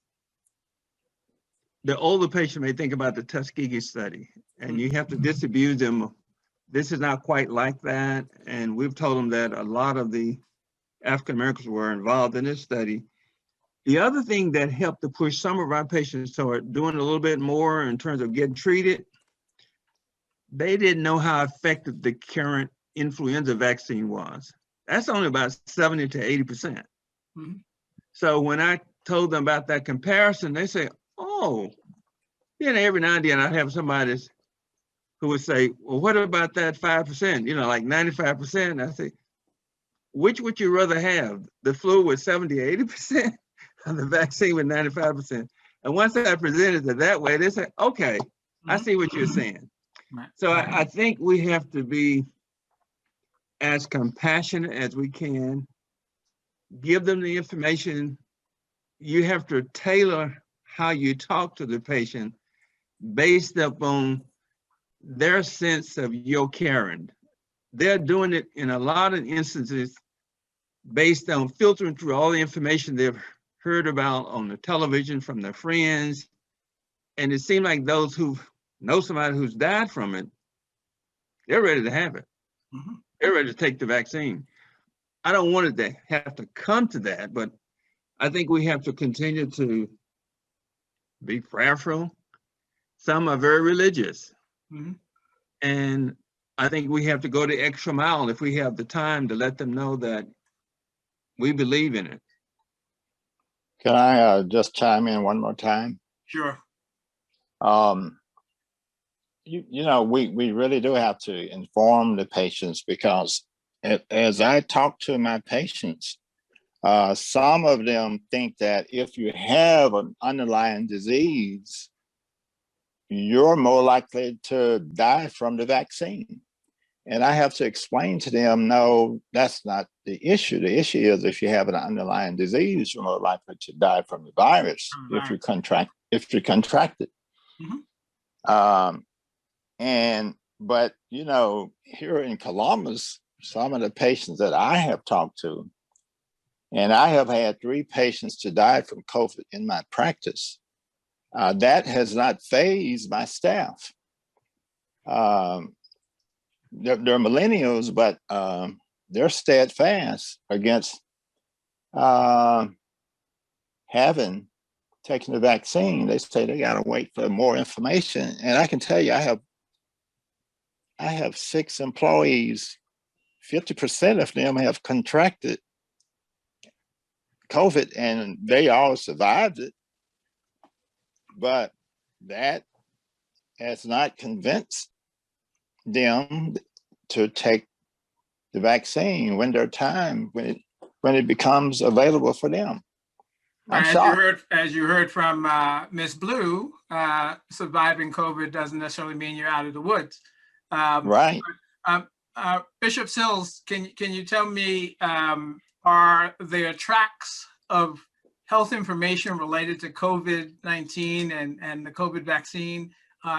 the older patient may think about the Tuskegee study, and you have to disabuse them. This is not quite like that. And we've told them that a lot of the African Americans were involved in this study. The other thing that helped to push some of our patients toward doing a little bit more in terms of getting treated, they didn't know how effective the current influenza vaccine was. That's only about 70 to 80%. Mm-hmm. So when I told them about that comparison, they say, oh, every now and then I'd have somebody who would say, well, what about that 5%, like 95%? I say, which would you rather have? The flu with 70, 80% or the vaccine with 95%? And once I presented it that way, they say, okay, I see what you're saying. Right. So I think we have to be as compassionate as we can, give them the information. You have to tailor how you talk to the patient based upon their sense of your caring. They're doing it in a lot of instances based on filtering through all the information they've heard about on the television from their friends. And it seems like those who know somebody who's died from it, they're ready to have it. Mm-hmm. They're ready to take the vaccine. I don't want it to have to come to that, but I think we have to continue to be prayerful. Some are very religious. Mm-hmm. And I think we have to go the extra mile if we have the time to let them know that we believe in it. Can I just chime in one more time? Sure. We really do have to inform the patients, because as I talk to my patients, some of them think that if you have an underlying disease, you're more likely to die from the vaccine. And I have to explain to them, no, that's not the issue. The issue is if you have an underlying disease, you're more likely to die from the virus if you contract it. Mm-hmm. But here in Columbus, some of the patients that I have talked to, and I have had 3 patients to die from COVID in my practice, that has not fazed my staff. They're millennials, but they're steadfast against having taken the vaccine. They say they got to wait for more information. And I can tell you, I have 6 employees 50% of them have contracted COVID and they all survived it. But that has not convinced them to take the vaccine when their time, when it becomes available for them. I'm shocked. As you heard from Ms. Blue, surviving COVID doesn't necessarily mean you're out of the woods. Right. Bishop Sills, can you tell me, are there tracks of health information related to COVID-19 and the COVID vaccine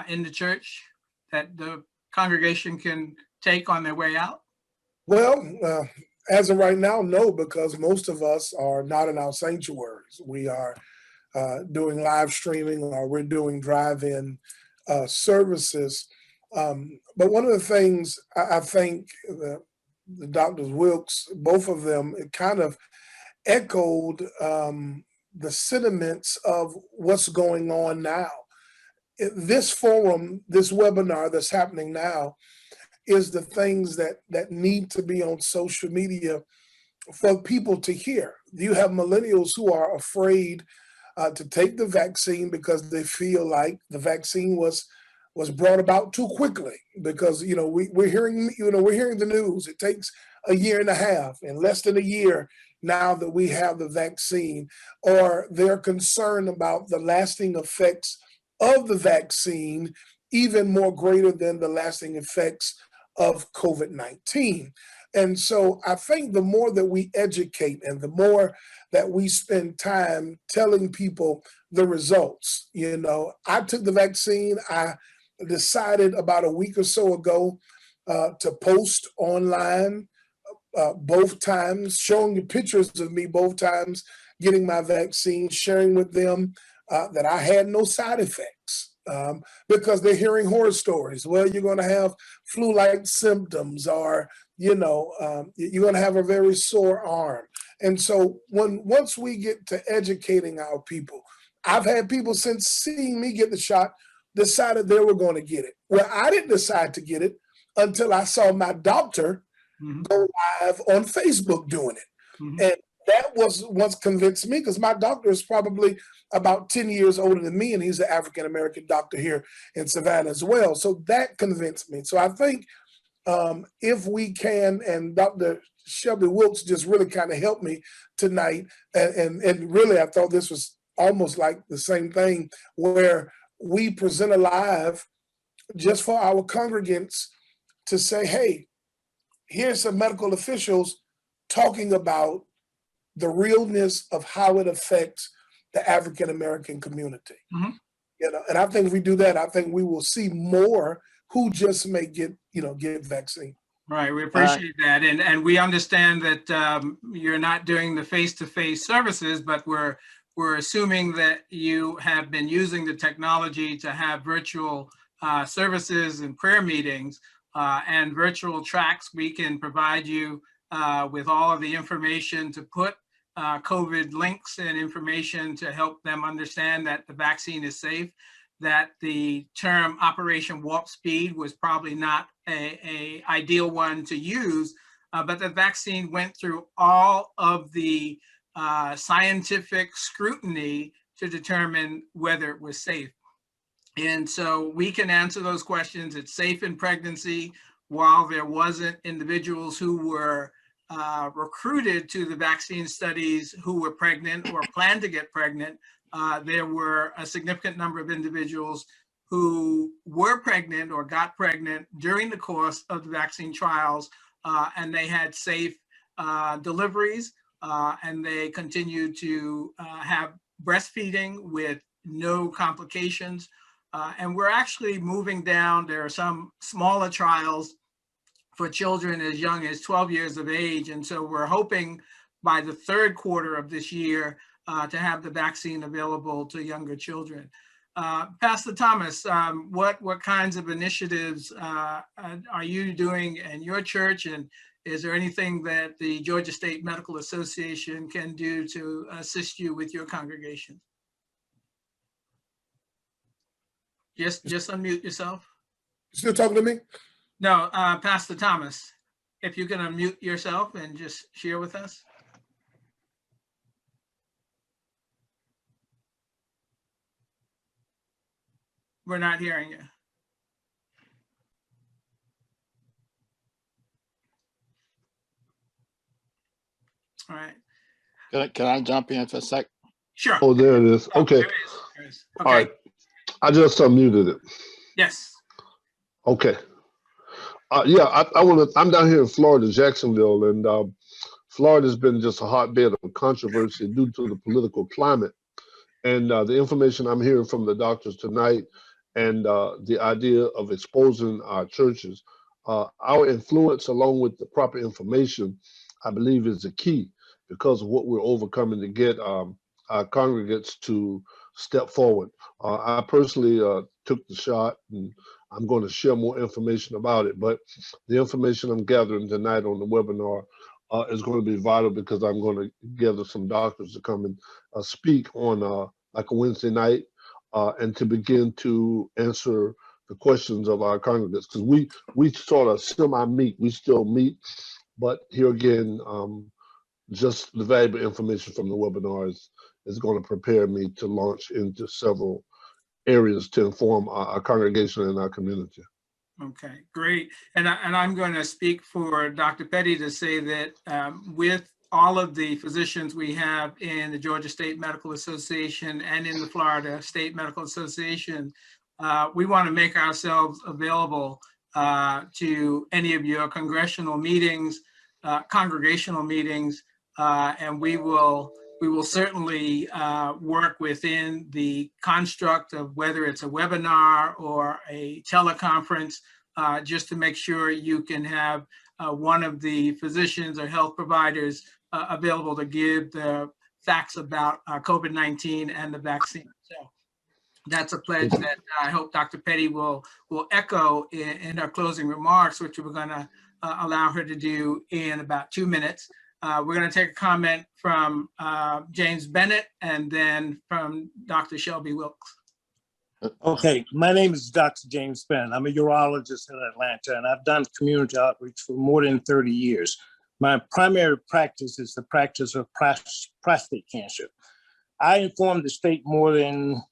in the church that the congregation can take on their way out? Well, as of right now, no, because most of us are not in our sanctuaries. We are doing live streaming, or we're doing drive-in services. But one of the things I think the Drs. Wilkes, both of them, it kind of echoed the sentiments of what's going on now. This forum, this webinar that's happening now, is the things that need to be on social media for people to hear. You have millennials who are afraid to take the vaccine because they feel like the vaccine was brought about too quickly. Because we're hearing the news. It takes a year and a half, and less than a year now that we have the vaccine, or they're concerned about the lasting effects of the vaccine, even more greater than the lasting effects of COVID-19. And so I think the more that we educate and the more that we spend time telling people the results, I took the vaccine. I decided about a week or so ago to post online both times, showing you pictures of me both times getting my vaccine, sharing with them that I had no side effects. Because they're hearing horror stories. Well, you're going to have flu-like symptoms, or you're going to have a very sore arm. And so once we get to educating our people, I've had people since seeing me get the shot decided they were going to get it. Well, I didn't decide to get it until I saw my doctor go live on Facebook doing it. And that was what convinced me, because my doctor is probably about 10 years older than me, and he's an African-American doctor here in Savannah as well. So that convinced me. So I think if we can, and Dr. Shelby Wilkes just really kind of helped me tonight, and really I thought this was almost like the same thing, where we present a live just for our congregants to say, hey, here's some medical officials talking about the realness of how it affects the African-American community. And I think if we do that, I think we will see more who just may get vaccine. Right, we appreciate that. And we understand that you're not doing the face-to-face services, but we're assuming that you have been using the technology to have virtual services and prayer meetings and virtual tracks. We can provide you with all of the information to put COVID links and information to help them understand that the vaccine is safe, that the term Operation Warp Speed was probably not a ideal one to use, but the vaccine went through all of the scientific scrutiny to determine whether it was safe. And so we can answer those questions. It's safe in pregnancy. While there wasn't individuals who were recruited to the vaccine studies who were pregnant or planned to get pregnant, there were a significant number of individuals who were pregnant or got pregnant during the course of the vaccine trials, and they had safe deliveries, and they continued to have breastfeeding with no complications. And we're actually moving down. There are some smaller trials for children as young as 12 years of age. And so we're hoping by the third quarter of this year to have the vaccine available to younger children. Pastor Thomas, what kinds of initiatives are you doing in your church? And is there anything that the Georgia State Medical Association can do to assist you with your congregation? Just unmute yourself. Still talking to me? No, Pastor Thomas. if you can unmute yourself and just share with us. We're not hearing you. All right. Can I jump in for a sec? Sure. Oh, there it is. Oh, Okay. there is. All Okay. right. I just unmuted it. Yes. Okay. Yeah, I want to. I'm down here in Florida, Jacksonville, and Florida's been just a hotbed of controversy due to the political climate. And the information I'm hearing from the doctors tonight, and the idea of exposing our churches, our influence, along with the proper information, I believe is the key, because of what we're overcoming to get our congregates to step forward. I personally took the shot, and I'm going to share more information about it. But the information I'm gathering tonight on the webinar is going to be vital, because I'm going to gather some doctors to come and speak on like a Wednesday night, and to begin to answer the questions of our congregates, because we sort of semi-meet, we still meet, but here again, just the valuable information from the webinars is going to prepare me to launch into several areas to inform our congregation and our community. Okay, great. And I'm going to speak for Dr. Petty to say that with all of the physicians we have in the Georgia State Medical Association and in the Florida State Medical Association, we want to make ourselves available to any of your congressional meetings, congregational meetings, and we will certainly work within the construct of whether it's a webinar or a teleconference, just to make sure you can have one of the physicians or health providers available to give the facts about COVID-19 and the vaccine. So that's a pledge that I hope Dr. Petty will echo in her closing remarks, which we're going to allow her to do in about 2 minutes. We're going to take a comment from James Bennett and then from Dr. Shelby Wilkes. Okay, my name is Dr. James Bennett. I'm a urologist in Atlanta, and I've done community outreach for more than 30 years. My primary practice is the practice of prostate cancer. I informed the state more than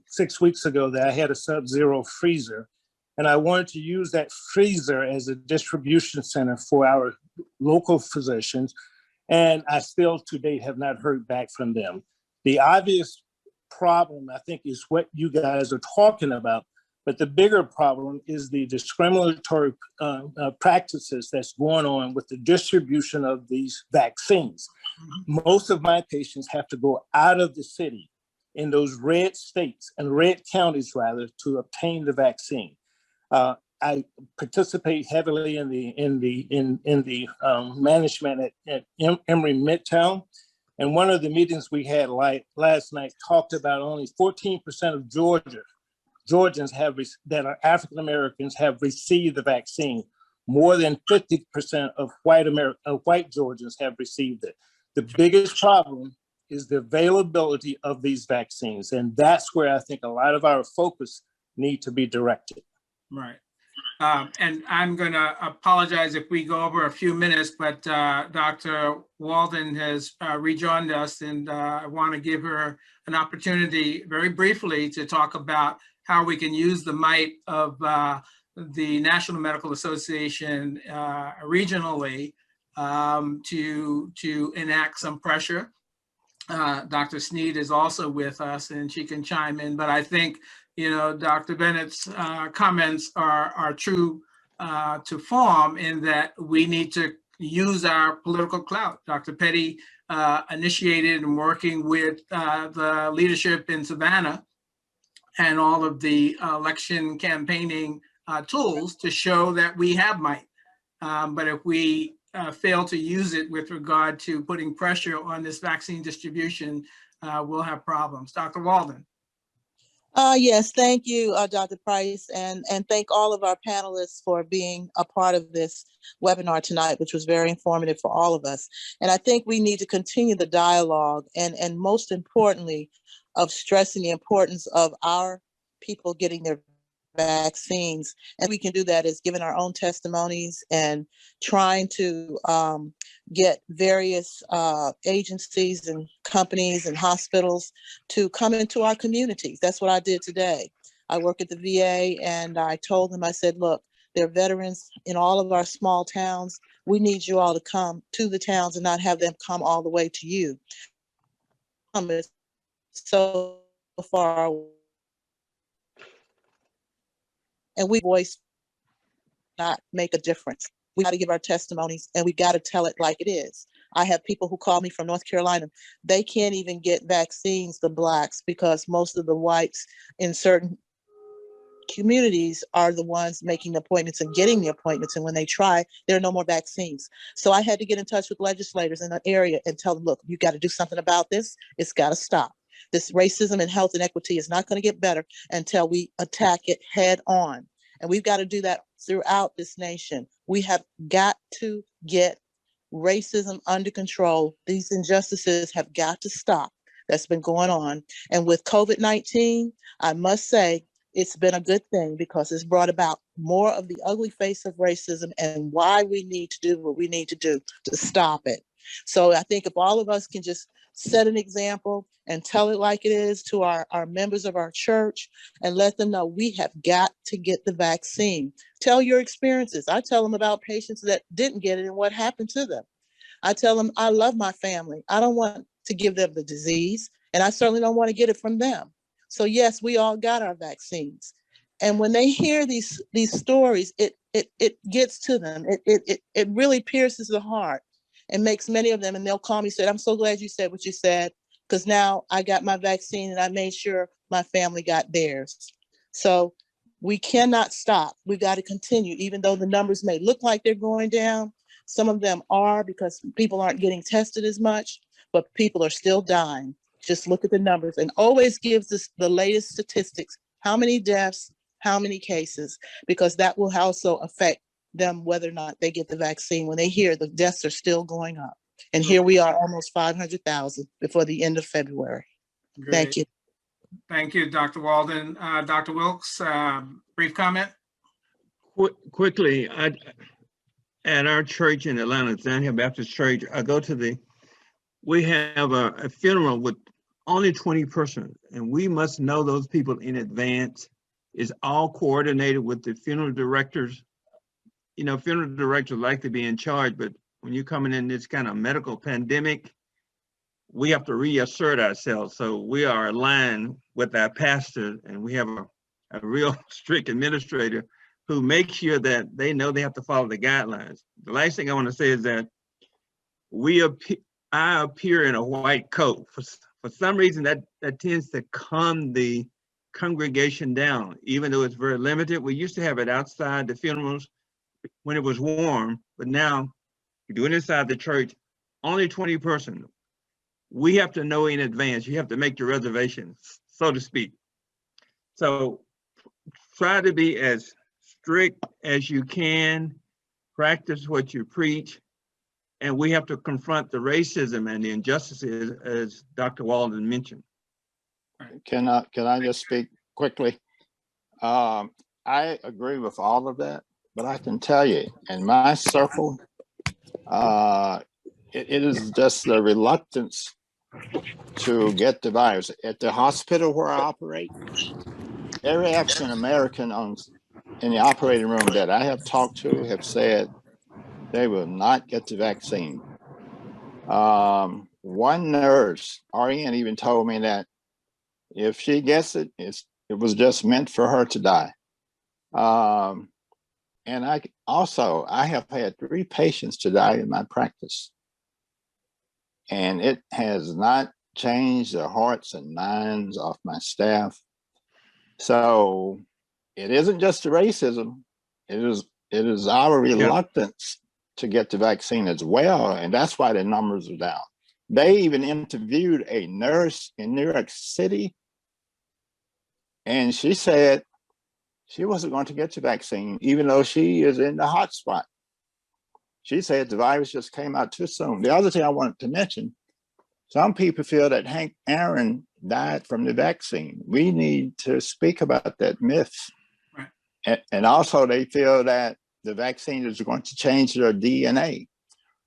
6 weeks ago that I had a sub-zero freezer, and I wanted to use that freezer as a distribution center for our local physicians, and I still to date have not heard back from them. The obvious problem, I think, is what you guys are talking about, but the bigger problem is the discriminatory practices that's going on with the distribution of these vaccines. Most of my patients have to go out of the city in those red states and red counties rather to obtain the vaccine. I participate heavily in the management at Emory Midtown, and one of the meetings we had last night talked about only 14% of Georgians that are African Americans have received the vaccine. More than 50% of white Georgians have received it. The biggest problem is the availability of these vaccines, and that's where I think a lot of our focus need to be directed. Right. And I'm going to apologize if we go over a few minutes, but Dr. Walden has rejoined us, and I want to give her an opportunity very briefly to talk about how we can use the might of the National Medical Association regionally to enact some pressure. Dr. Sneed is also with us, and she can chime in, but I think Dr. Bennett's comments are true to form in that we need to use our political clout. Dr. Petty initiated and working with the leadership in Savannah and all of the election campaigning tools to show that we have might. But if we fail to use it with regard to putting pressure on this vaccine distribution, we'll have problems. Dr. Walden. Yes, thank you, Dr. Price, and thank all of our panelists for being a part of this webinar tonight, which was very informative for all of us. And I think we need to continue the dialogue and most importantly, of stressing the importance of our people getting their vaccines. And we can do that is giving our own testimonies and trying to get various agencies and companies and hospitals to come into our communities. That's what I did today. I work at the VA, and I told them, I said, look, there are veterans in all of our small towns. We need you all to come to the towns and not have them come all the way to you. It's so far away. And we voice not make a difference. We got to give our testimonies, and we got to tell it like it is. I have people who call me from North Carolina. They can't even get vaccines, the Blacks, because most of the whites in certain communities are the ones making the appointments and getting the appointments. And when they try, there are no more vaccines. So I had to get in touch with legislators in the area and tell them, look, you got to do something about this. It's got to stop. This racism and health inequity is not going to get better until we attack it head on. And we've got to do that throughout this nation. We have got to get racism under control. These injustices have got to stop. That's been going on. And with COVID-19, I must say, it's been a good thing because it's brought about more of the ugly face of racism and why we need to do what we need to do to stop it. So I think if all of us can just set an example and tell it like it is to our members of our church and let them know we have got to get the vaccine. Tell your experiences. I tell them about patients that didn't get it and what happened to them. I tell them I love my family. I don't want to give them the disease, and I certainly don't want to get it from them. So yes, we all got our vaccines. And when they hear these stories, it gets to them. It really pierces the heart and makes many of them, and they'll call me and say, I'm so glad you said what you said, because now I got my vaccine and I made sure my family got theirs. So we cannot stop. We got to continue, even though the numbers may look like they're going down. Some of them are because people aren't getting tested as much, but people are still dying. Just look at the numbers, and always gives us the latest statistics, how many deaths, how many cases, because that will also affect them whether or not they get the vaccine when they hear the deaths are still going up. And here we are, almost 500,000 before the end of February. Great. Thank you. Thank you, Dr. Walden. Dr. Wilkes, brief comment? Quickly, at our church in Atlanta, Zion Hill Baptist Church, we have a funeral with only 20 persons, and we must know those people in advance. It's all coordinated with the funeral directors. You know, funeral directors like to be in charge, but when you're coming in this kind of medical pandemic, we have to reassert ourselves. So we are aligned with our pastor, and we have a real strict administrator who makes sure that they know they have to follow the guidelines. The last thing I want to say is that I appear in a white coat. For some reason, that tends to calm the congregation down, even though it's very limited. We used to have it outside the funerals when it was warm, but now we do it inside the church, only 20 persons. We have to know in advance. You have to make your reservations, so to speak. So try to be as strict as you can, practice what you preach, and we have to confront the racism and the injustices, as Dr. Walden mentioned. Can I just speak quickly? I agree with all of that, but I can tell you, in my circle, it is just the reluctance to get the virus. At the hospital where I operate, every African American in the operating room that I have talked to have said they will not get the vaccine. One nurse, RN, even told me that if she gets it, it was just meant for her to die. And I have had 3 patients to die in my practice. And it has not changed the hearts and minds of my staff. So it isn't just the racism, it is our reluctance to get the vaccine as well. And that's why the numbers are down. They even interviewed a nurse in New York City, and she said she wasn't going to get the vaccine, even though she is in the hot spot. She said the virus just came out too soon. The other thing I wanted to mention, some people feel that Hank Aaron died from the vaccine. We need to speak about that myth. Right. And also they feel that the vaccine is going to change their DNA.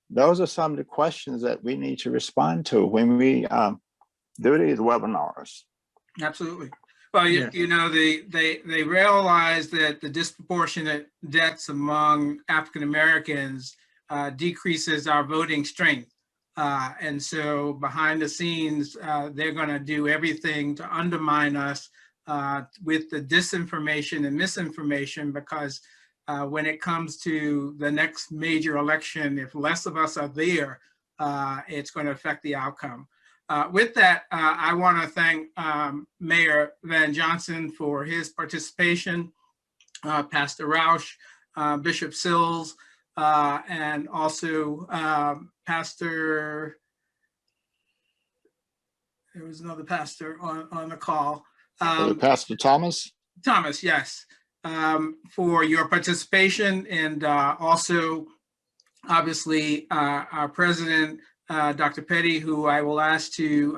Those are some of the questions that we need to respond to when we do these webinars. Absolutely. Well, Yeah. you know, they realize that the disproportionate deaths among African Americans decreases our voting strength. And so behind the scenes, they're going to do everything to undermine us with the disinformation and misinformation, because when it comes to the next major election, if less of us are there, it's going to affect the outcome. With that, I want to thank Mayor Van Johnson for his participation, Pastor Roush, Bishop Sills, and also Pastor, there was another pastor on the call. Pastor Thomas? Thomas, yes, for your participation, and also, obviously, our president, Dr. Petty, who I will ask to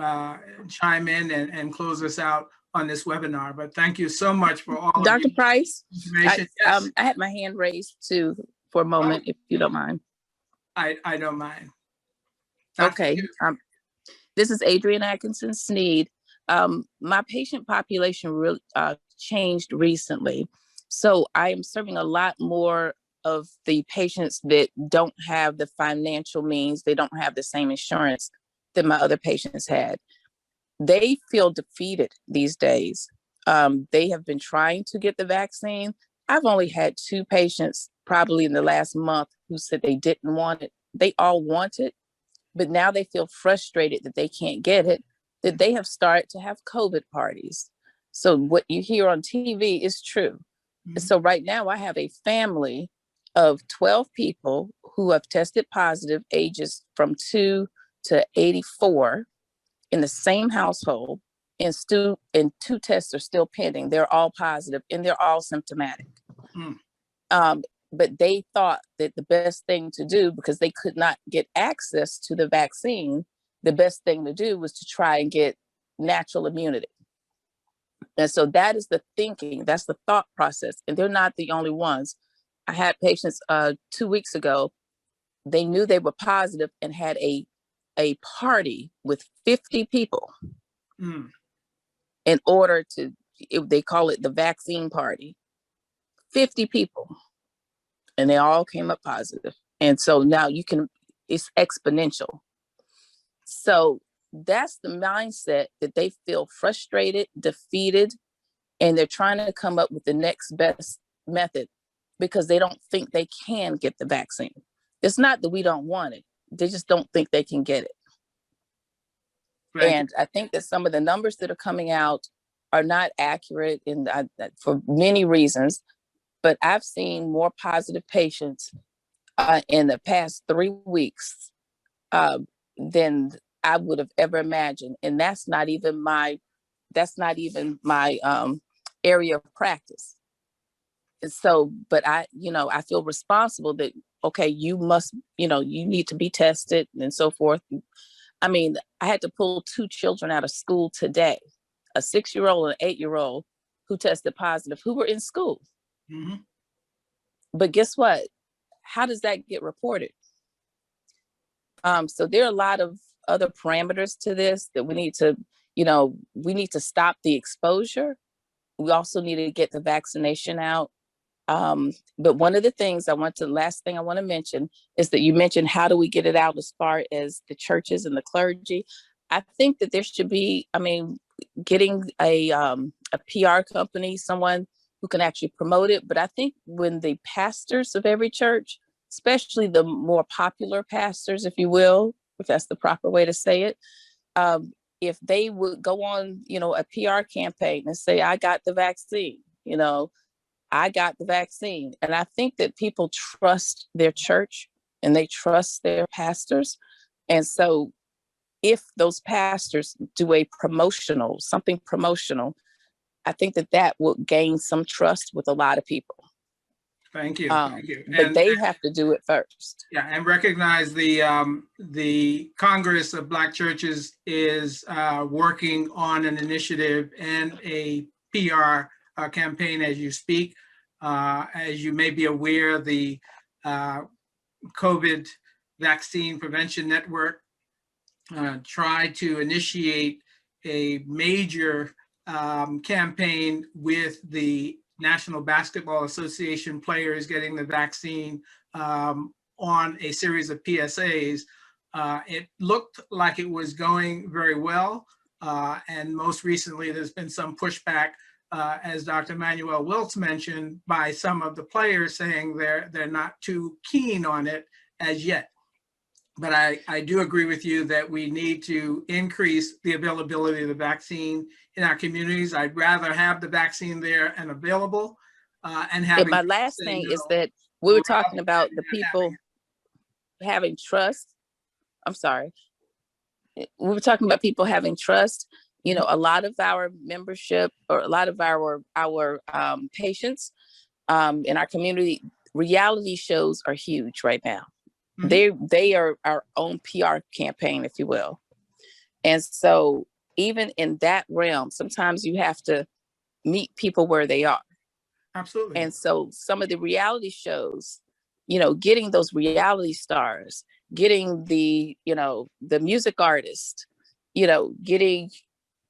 chime in and close us out on this webinar. But thank you so much for all Dr. of Price, information. Yes. I had my hand raised too for a moment, if you don't mind. I don't mind. Okay. This is Adrienne Atkinson Sneed. My patient population really changed recently. So I am serving a lot more of the patients that don't have the financial means, they don't have the same insurance that my other patients had. They feel defeated these days. They have been trying to get the vaccine. I've only had 2 patients probably in the last month who said they didn't want it. They all want it, but now they feel frustrated that they can't get it, that they have started to have COVID parties. So what you hear on TV is true. So right now I have a family of 12 people who have tested positive, ages from 2 to 84 in the same household, and 2 tests are still pending. They're all positive and they're all symptomatic. But they thought that the best thing to do, because they could not get access to the vaccine, the best thing to do was to try and get natural immunity. And so that is the thinking, that's the thought process. And they're not the only ones. I had patients 2 weeks ago, they knew they were positive and had a party with 50 people in order to, they call it the vaccine party, 50 people, and they all came up positive. And so now it's exponential. So that's the mindset, that they feel frustrated, defeated, and they're trying to come up with the next best method because they don't think they can get the vaccine. It's not that we don't want it. They just don't think they can get it. And I think that some of the numbers that are coming out are not accurate for many reasons, but I've seen more positive patients in the past 3 weeks than I would have ever imagined. And that's not even my area of practice. So, but I feel responsible that, okay, you must, you need to be tested and so forth. I mean, I had to pull 2 children out of school today, a 6-year-old and an 8-year-old who tested positive, who were in school. But guess what? How does that get reported? So there are a lot of other parameters to this that we need to stop the exposure. We also need to get the vaccination out. But one of the things last thing I want to mention is that you mentioned, how do we get it out as far as the churches and the clergy? I think that there should be, getting a PR company, someone who can actually promote it. But I think when the pastors of every church, especially the more popular pastors, if you will, if that's the proper way to say it, if they would go on, a PR campaign and say, I got the vaccine, I got the vaccine. And I think that people trust their church and they trust their pastors. And so if those pastors do something promotional, I think that will gain some trust with a lot of people. Thank you. Thank you. But they have to do it first. Yeah, and recognize the Congress of Black Churches is working on an initiative and a PR campaign as you speak. As you may be aware, the COVID Vaccine Prevention Network tried to initiate a major campaign with the National Basketball Association players getting the vaccine on a series of PSAs. It looked like it was going very well. And most recently, there's been some pushback, as Dr. Manuel Wiltz mentioned, by some of the players saying they're not too keen on it as yet. But I do agree with you that we need to increase the availability of the vaccine in our communities. I'd rather have the vaccine there and available and having. And my last thing is that we were talking about the people having trust. I'm sorry. We were talking about people having trust. You know, a lot of our membership or a lot of our patients in our community, reality shows are huge right now. They are our own PR campaign, if you will. And so even in that realm, sometimes you have to meet people where they are. Absolutely. And so some of the reality shows, you know, getting those reality stars, getting the, you know, the music artist, you know, getting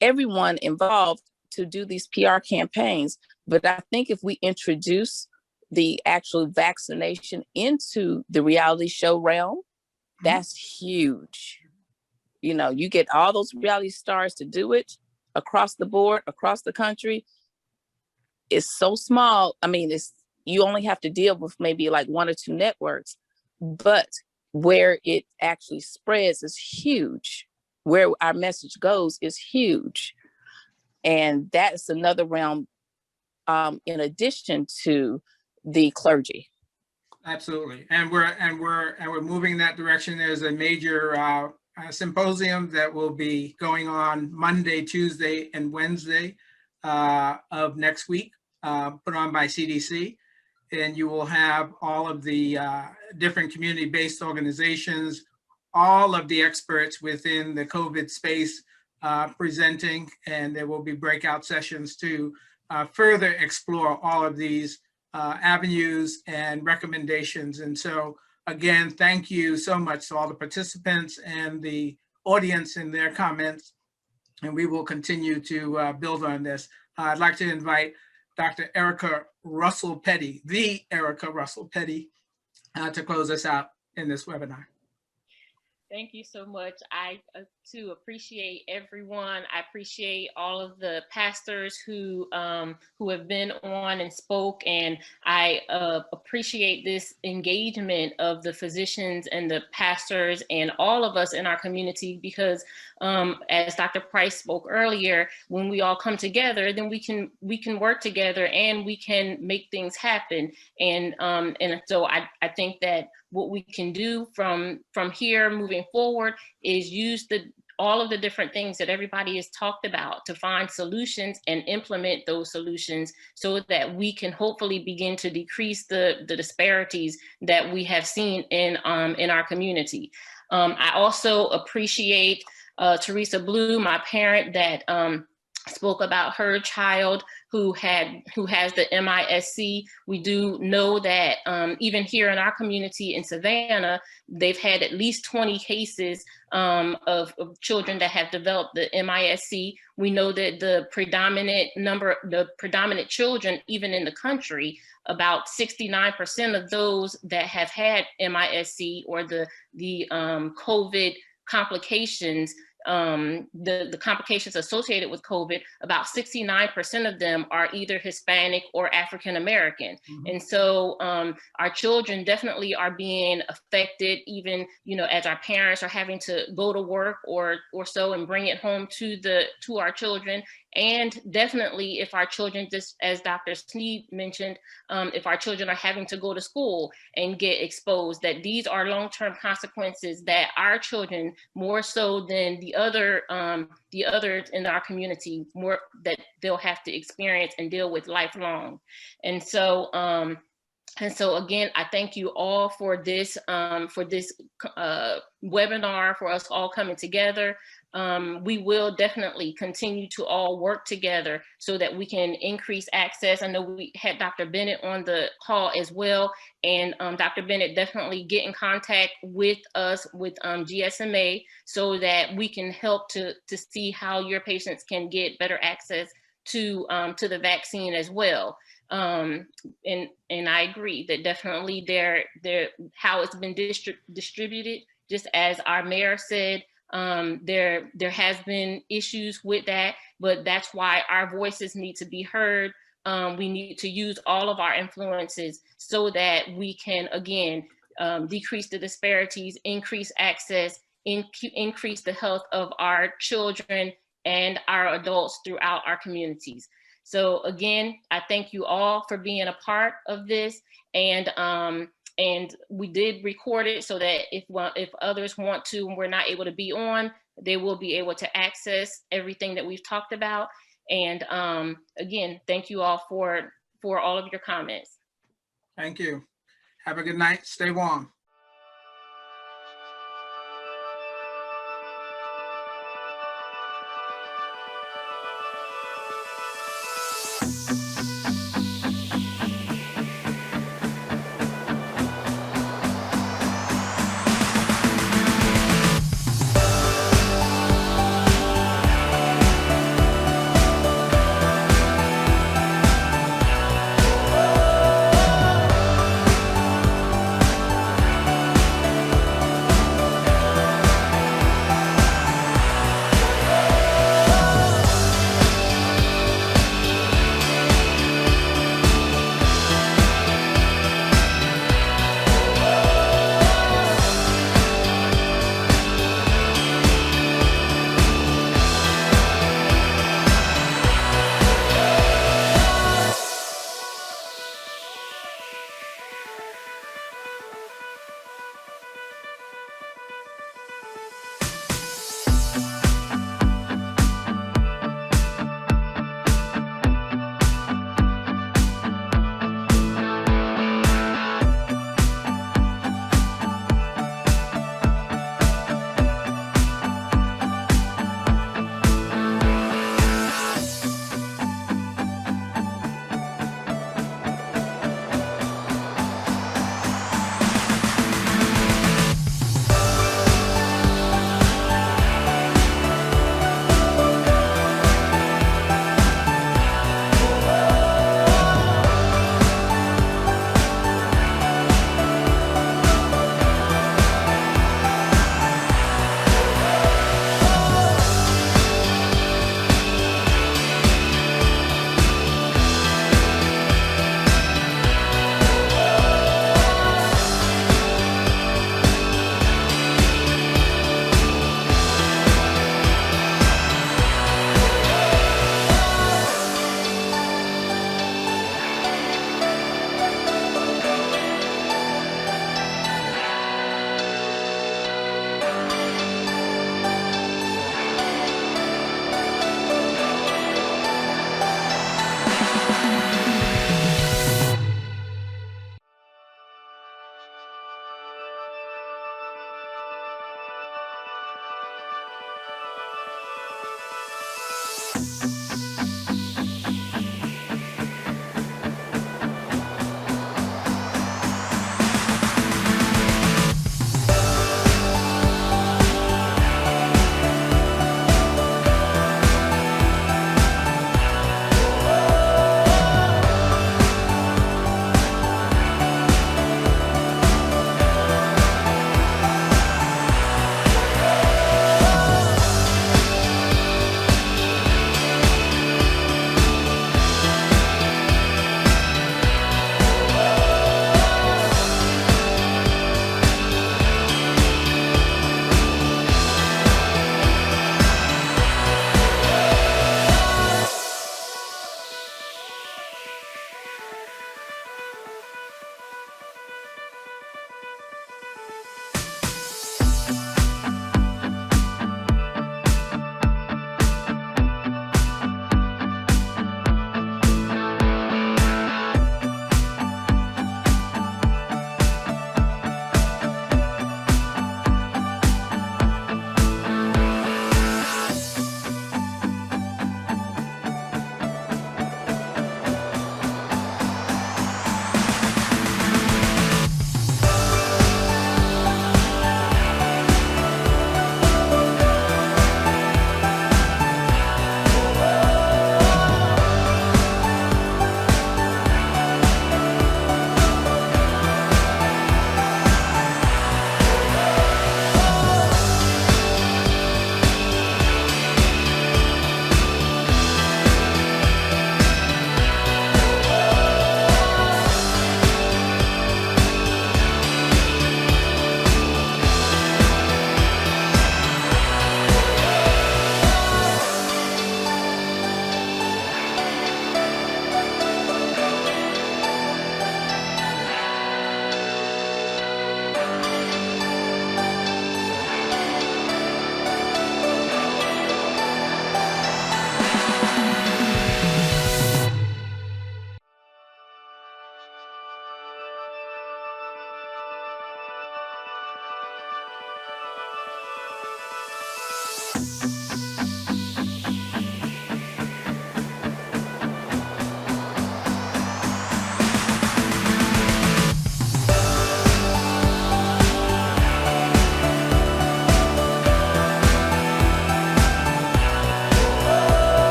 everyone involved to do these PR campaigns. But I think if we introduce the actual vaccination into the reality show realm, that's huge. You know, you get all those reality stars to do it across the board, across the country. It's so small. I mean, you only have to deal with maybe like 1 or 2 networks, but where it actually spreads is huge. Where our message goes is huge. And that's another realm in addition to the clergy. Absolutely, and we're moving in that direction. There's a major symposium that will be going on Monday, Tuesday, and Wednesday of next week, put on by CDC, and you will have all of the different community-based organizations, all of the experts within the COVID space presenting, and there will be breakout sessions to further explore all of these avenues and recommendations. And so again, thank you so much to all the participants and the audience in their comments, and we will continue to build on this. I'd like to invite Dr. Erica Russell Petty, the Erica Russell Petty, to close us out in this webinar. Thank you so much. I too appreciate everyone. I appreciate all of the pastors who have been on and spoke, and I appreciate this engagement of the physicians and the pastors and all of us in our community, because as Dr. Price spoke earlier, when we all come together, then we can work together and we can make things happen. And so I think that what we can do from here moving forward is use all of the different things that everybody has talked about to find solutions and implement those solutions so that we can hopefully begin to decrease the disparities that we have seen in our community. I also appreciate Teresa Blue, my parent, that spoke about her child who has the MISC. We do know that even here in our community in Savannah, they've had at least 20 cases of children that have developed the MISC. We know that the predominant children, even in the country, about 69% of those that have had MISC or the COVID complications, the complications associated with COVID, about 69% of them are either Hispanic or African American. And so our children definitely are being affected, even, you know, as our parents are having to go to work or so and bring it home to our children. And definitely if our children, just as Dr. Sneed mentioned, if our children are having to go to school and get exposed, that these are long-term consequences that our children, more so than the others in our community, more that they'll have to experience and deal with lifelong. And so again, I thank you all for this webinar, for us all coming together. we will definitely continue to all work together so that we can increase access. I know we had Dr. Bennett on the call as well, and Dr. Bennett, definitely get in contact with us with GSMA so that we can help to see how your patients can get better access to the vaccine as well. And I agree that definitely how it's been distributed, just as our mayor said, there has been issues with that, but that's why our voices need to be heard. We need to use all of our influences so that we can, again, decrease the disparities, increase access, increase the health of our children and our adults throughout our communities. So again, I thank you all for being a part of this, and we did record it so that if others want to and we're not able to be on, they will be able to access everything that we've talked about. And again, thank you all for all of your comments. Thank you. Have a good night. Stay warm.